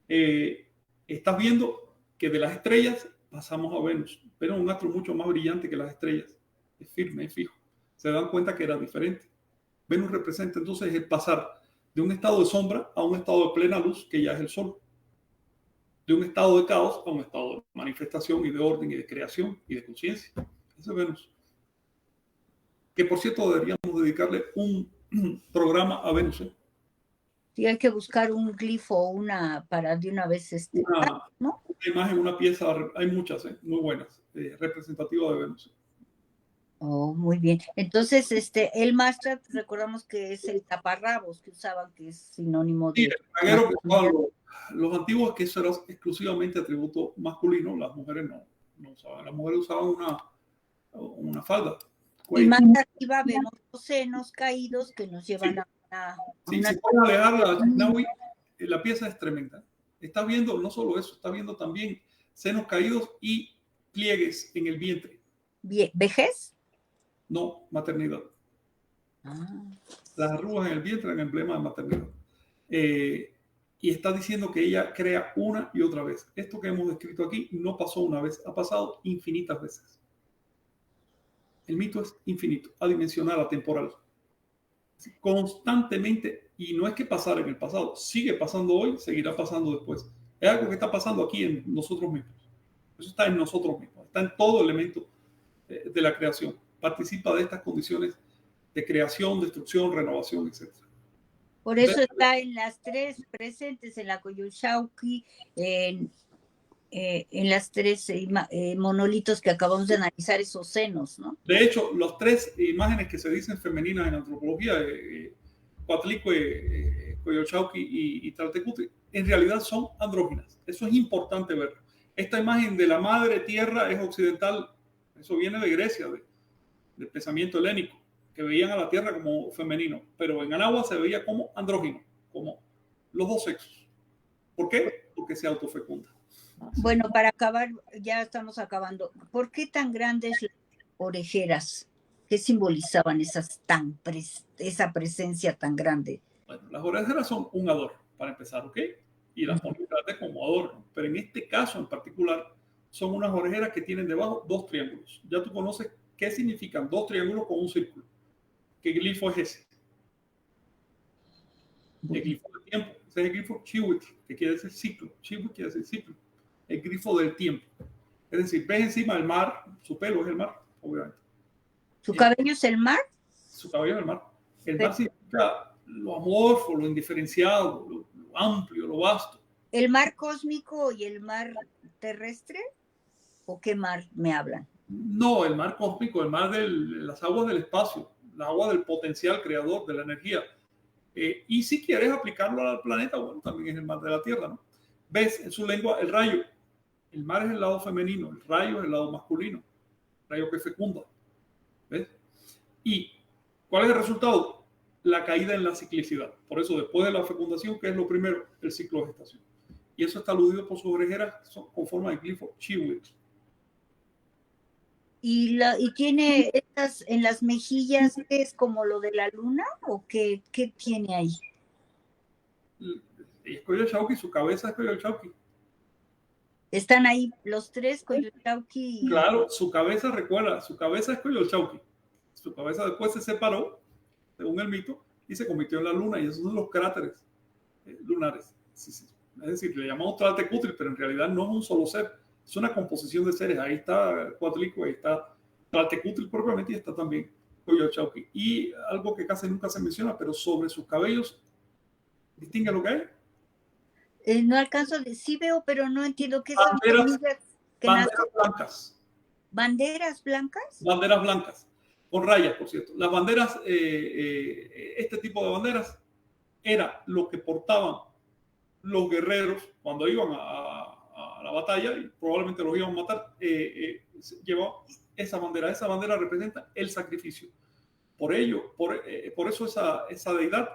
Estás viendo que de las estrellas pasamos a Venus. Venus es un astro mucho más brillante que las estrellas. Es firme, es fijo. Se dan cuenta que era diferente. Venus representa entonces el pasar de un estado de sombra a un estado de plena luz, que ya es el Sol. De un estado de caos a un estado de manifestación y de orden y de creación y de conciencia. Ese es Venus. Que por cierto deberíamos dedicarle un programa a Venus. Sí, hay que buscar un glifo para de una vez ¿no? Una imagen, una pieza, hay muchas, muy buenas, representativas de Venus. Oh, muy bien. Entonces, el mastrat, recordamos que es el taparrabos que usaban, que es sinónimo de... Sí, el braguero que usaban los antiguos, que eso era exclusivamente atributo masculino, las mujeres no usaban. Las mujeres usaban una falda. Y más arriba vemos los senos caídos que nos llevan a sí, si puedes alejarla, Naui, la pieza es tremenda. Estás viendo no solo eso, estás viendo también senos caídos y pliegues en el vientre. ¿Vejez? No, maternidad. Las arrugas en el vientre eran emblema de maternidad. Y está diciendo que ella crea una y otra vez. Esto que hemos descrito aquí no pasó una vez, ha pasado infinitas veces. El mito es infinito, adimensional, atemporal. Constantemente, y no es que pasara en el pasado, sigue pasando hoy, seguirá pasando después. Es algo que está pasando aquí en nosotros mismos. Eso está en nosotros mismos, está en todo elemento de la creación. Participa de estas condiciones de creación, destrucción, renovación, etc. Por eso está en las tres presentes, en la Coyolxauhqui, en las tres monolitos que acabamos de analizar, esos senos, ¿no? De hecho, las tres imágenes que se dicen femeninas en antropología, Coatlicue, Coyolxauhqui y Tlaltecutli, en realidad son andróginas. Eso es importante verlo. Esta imagen de la madre tierra es occidental, eso viene de Grecia, del pensamiento helénico, que veían a la tierra como femenino, pero en Anáhuac se veía como andrógino, como los dos sexos. ¿Por qué? Porque se autofecunda. Bueno, para acabar, ya estamos acabando. ¿Por qué tan grandes las orejeras? ¿Qué simbolizaban esa presencia tan grande? Bueno, las orejeras son un adorno, para empezar, ¿ok? Y las ponen como adorno. Pero en este caso en particular, son unas orejeras que tienen debajo dos triángulos. Ya tú conoces qué significan dos triángulos con un círculo. ¿Qué glifo es ese? El glifo del tiempo. Ese es el glifo Chihuitl, que quiere decir ciclo. Chihuitl quiere decir ciclo. El grifo del tiempo. Es decir, ves encima el mar, su pelo es el mar, obviamente. ¿Su cabello es el mar? Su cabello es el mar. El mar significa lo amorfo, lo indiferenciado, lo amplio, lo vasto. ¿El mar cósmico y el mar terrestre? ¿O qué mar me hablan? No, el mar cósmico, el mar de las aguas del espacio, la agua del potencial creador, de la energía. Y si quieres aplicarlo al planeta, bueno, también es el mar de la Tierra, ¿no? Ves en su lengua el rayo. El mar es el lado femenino, el rayo es el lado masculino, el rayo que fecunda. ¿Ves? ¿Y cuál es el resultado? La caída en la ciclicidad. Por eso, después de la fecundación, ¿qué es lo primero? El ciclo de gestación. Y eso está aludido por sus orejeras con forma de glifo Chihuitl. ¿Y tiene estas en las mejillas, que es como lo de la luna? ¿O qué tiene ahí? Es Coyolxauhqui, su cabeza es Coyolxauhqui. Están ahí los tres, Coyolxauhqui. Claro, su cabeza, recuerda, su cabeza es Coyolxauhqui. Su cabeza después se separó, según el mito, y se convirtió en la luna, y esos son los cráteres lunares. Sí, sí. Es decir, le llamamos Tlaltecutli, pero en realidad no es un solo ser, es una composición de seres. Ahí está Coatlicue, ahí está Tlaltecutli propiamente, y está también Coyolxauhqui. Y algo que casi nunca se menciona, pero sobre sus cabellos, ¿distingue lo que hay? No alcanzo, sí veo, pero no entiendo qué son. Banderas blancas. ¿Banderas blancas? Banderas blancas, con rayas, por cierto. Las banderas, este tipo de banderas, era lo que portaban los guerreros cuando iban a la batalla, y probablemente los iban a matar. Llevaban esa bandera representa el sacrificio. Por ello, por eso esa deidad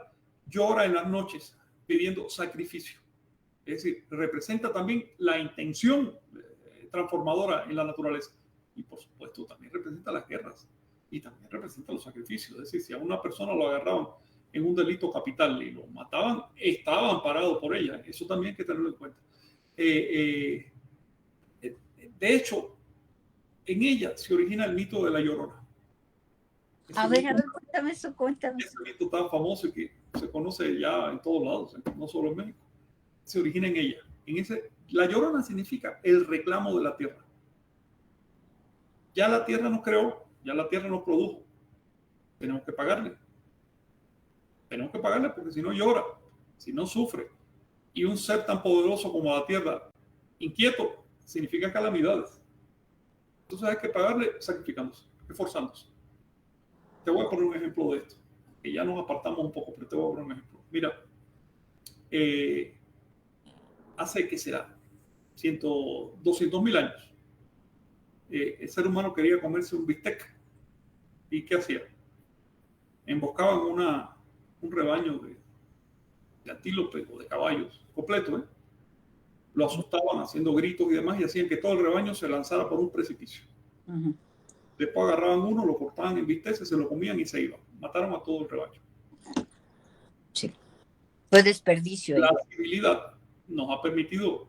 llora en las noches pidiendo sacrificio. Es decir, representa también la intención transformadora en la naturaleza. Y por supuesto también representa las guerras y también representa los sacrificios. Es decir, si a una persona lo agarraban en un delito capital y lo mataban, estaba amparado por ella. Eso también hay que tenerlo en cuenta. De hecho, en ella se origina el mito de la Llorona. A ver, cuéntame eso, cuéntame. Ese mito tan famoso y que se conoce ya en todos lados, no solo en México. Se origina en ella. La Llorona significa el reclamo de la tierra. Ya la tierra nos creó, ya la tierra nos produjo. Tenemos que pagarle. Tenemos que pagarle porque si no llora, si no sufre. Y un ser tan poderoso como la tierra, inquieto, significa calamidades. Entonces hay que pagarle sacrificándose, esforzándose. Te voy a poner un ejemplo de esto. Que ya nos apartamos un poco, pero te voy a poner un ejemplo. Mira, hace, ¿qué será? 200.000 años. El ser humano quería comerse un bistec. ¿Y qué hacía? Emboscaban un rebaño de antílopes o de caballos completo, lo asustaban haciendo gritos y demás y hacían que todo el rebaño se lanzara por un precipicio. Uh-huh. Después agarraban uno, lo cortaban en bisteces, se lo comían y se iban. Mataron a todo el rebaño. Sí. Fue desperdicio. La civilidad nos ha permitido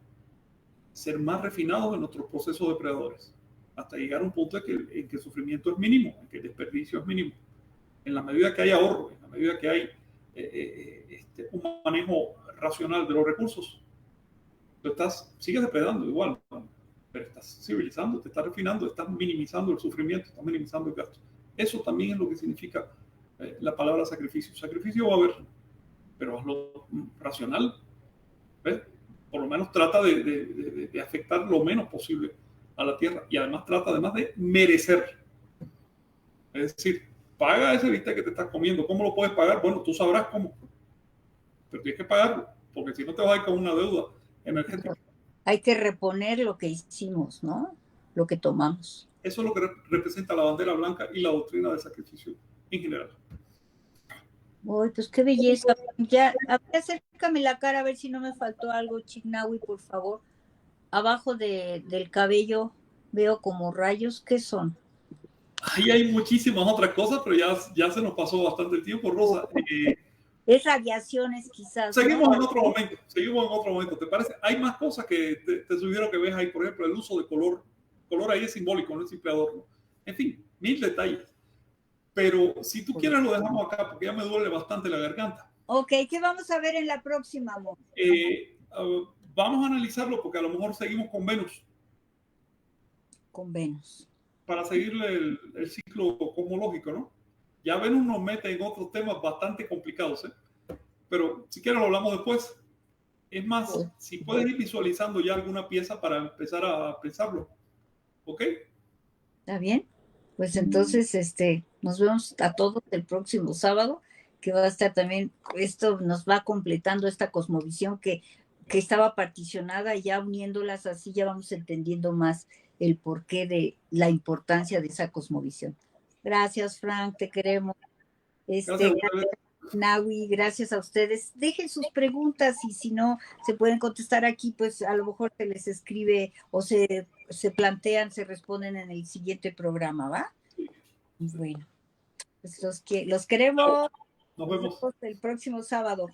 ser más refinados en nuestros procesos depredadores, hasta llegar a un punto en que el sufrimiento es mínimo, en que el desperdicio es mínimo. En la medida que hay ahorro, en la medida que hay un manejo racional de los recursos, tú sigues depredando igual, ¿no? Pero estás civilizando, te estás refinando, estás minimizando el sufrimiento, estás minimizando el gasto. Eso también es lo que significa la palabra sacrificio. Sacrificio va a haber, pero hazlo racional. ¿Ves? Por lo menos trata de afectar lo menos posible a la tierra y además trata de merecer. Es decir, paga ese bistec que te estás comiendo. ¿Cómo lo puedes pagar? Bueno, tú sabrás cómo. Pero tienes que pagarlo, porque si no te vas a ir con una deuda energética. Hay que reponer lo que hicimos, ¿no? Lo que tomamos. Eso es lo que representa la bandera blanca y la doctrina del sacrificio en general. Uy, pues qué belleza. Ya, acércame la cara a ver si no me faltó algo, Chignahui, por favor. Abajo del cabello veo como rayos. ¿Qué son? Ahí hay muchísimas otras cosas, pero ya se nos pasó bastante el tiempo, Rosa. Es radiaciones, quizás. Seguimos, ¿no? en otro momento, ¿te parece? Hay más cosas que te sugiero que veas ahí, por ejemplo, el uso de color. Color ahí es simbólico, no es simple adorno. En fin, 1000 detalles. Pero si tú quieres lo dejamos acá, porque ya me duele bastante la garganta. Ok, ¿qué vamos a ver en la próxima, amor? Vamos a analizarlo porque a lo mejor seguimos con Venus. Con Venus. Para seguirle el ciclo cosmológico, ¿no? Ya Venus nos mete en otros temas bastante complicados, pero si quieres lo hablamos después. Es más, si puedes ir visualizando ya alguna pieza para empezar a pensarlo. ¿Ok? ¿Está bien? Pues entonces, nos vemos a todos el próximo sábado, que va a estar también, esto nos va completando esta cosmovisión que estaba particionada, y ya uniéndolas así ya vamos entendiendo más el porqué de la importancia de esa cosmovisión. Gracias, Frank, te queremos. Gracias, Nahui, gracias a ustedes. Dejen sus preguntas y si no se pueden contestar aquí, pues a lo mejor se les escribe o se plantean, se responden en el siguiente programa, ¿va? Bueno, pues los queremos. Nos vemos el próximo sábado.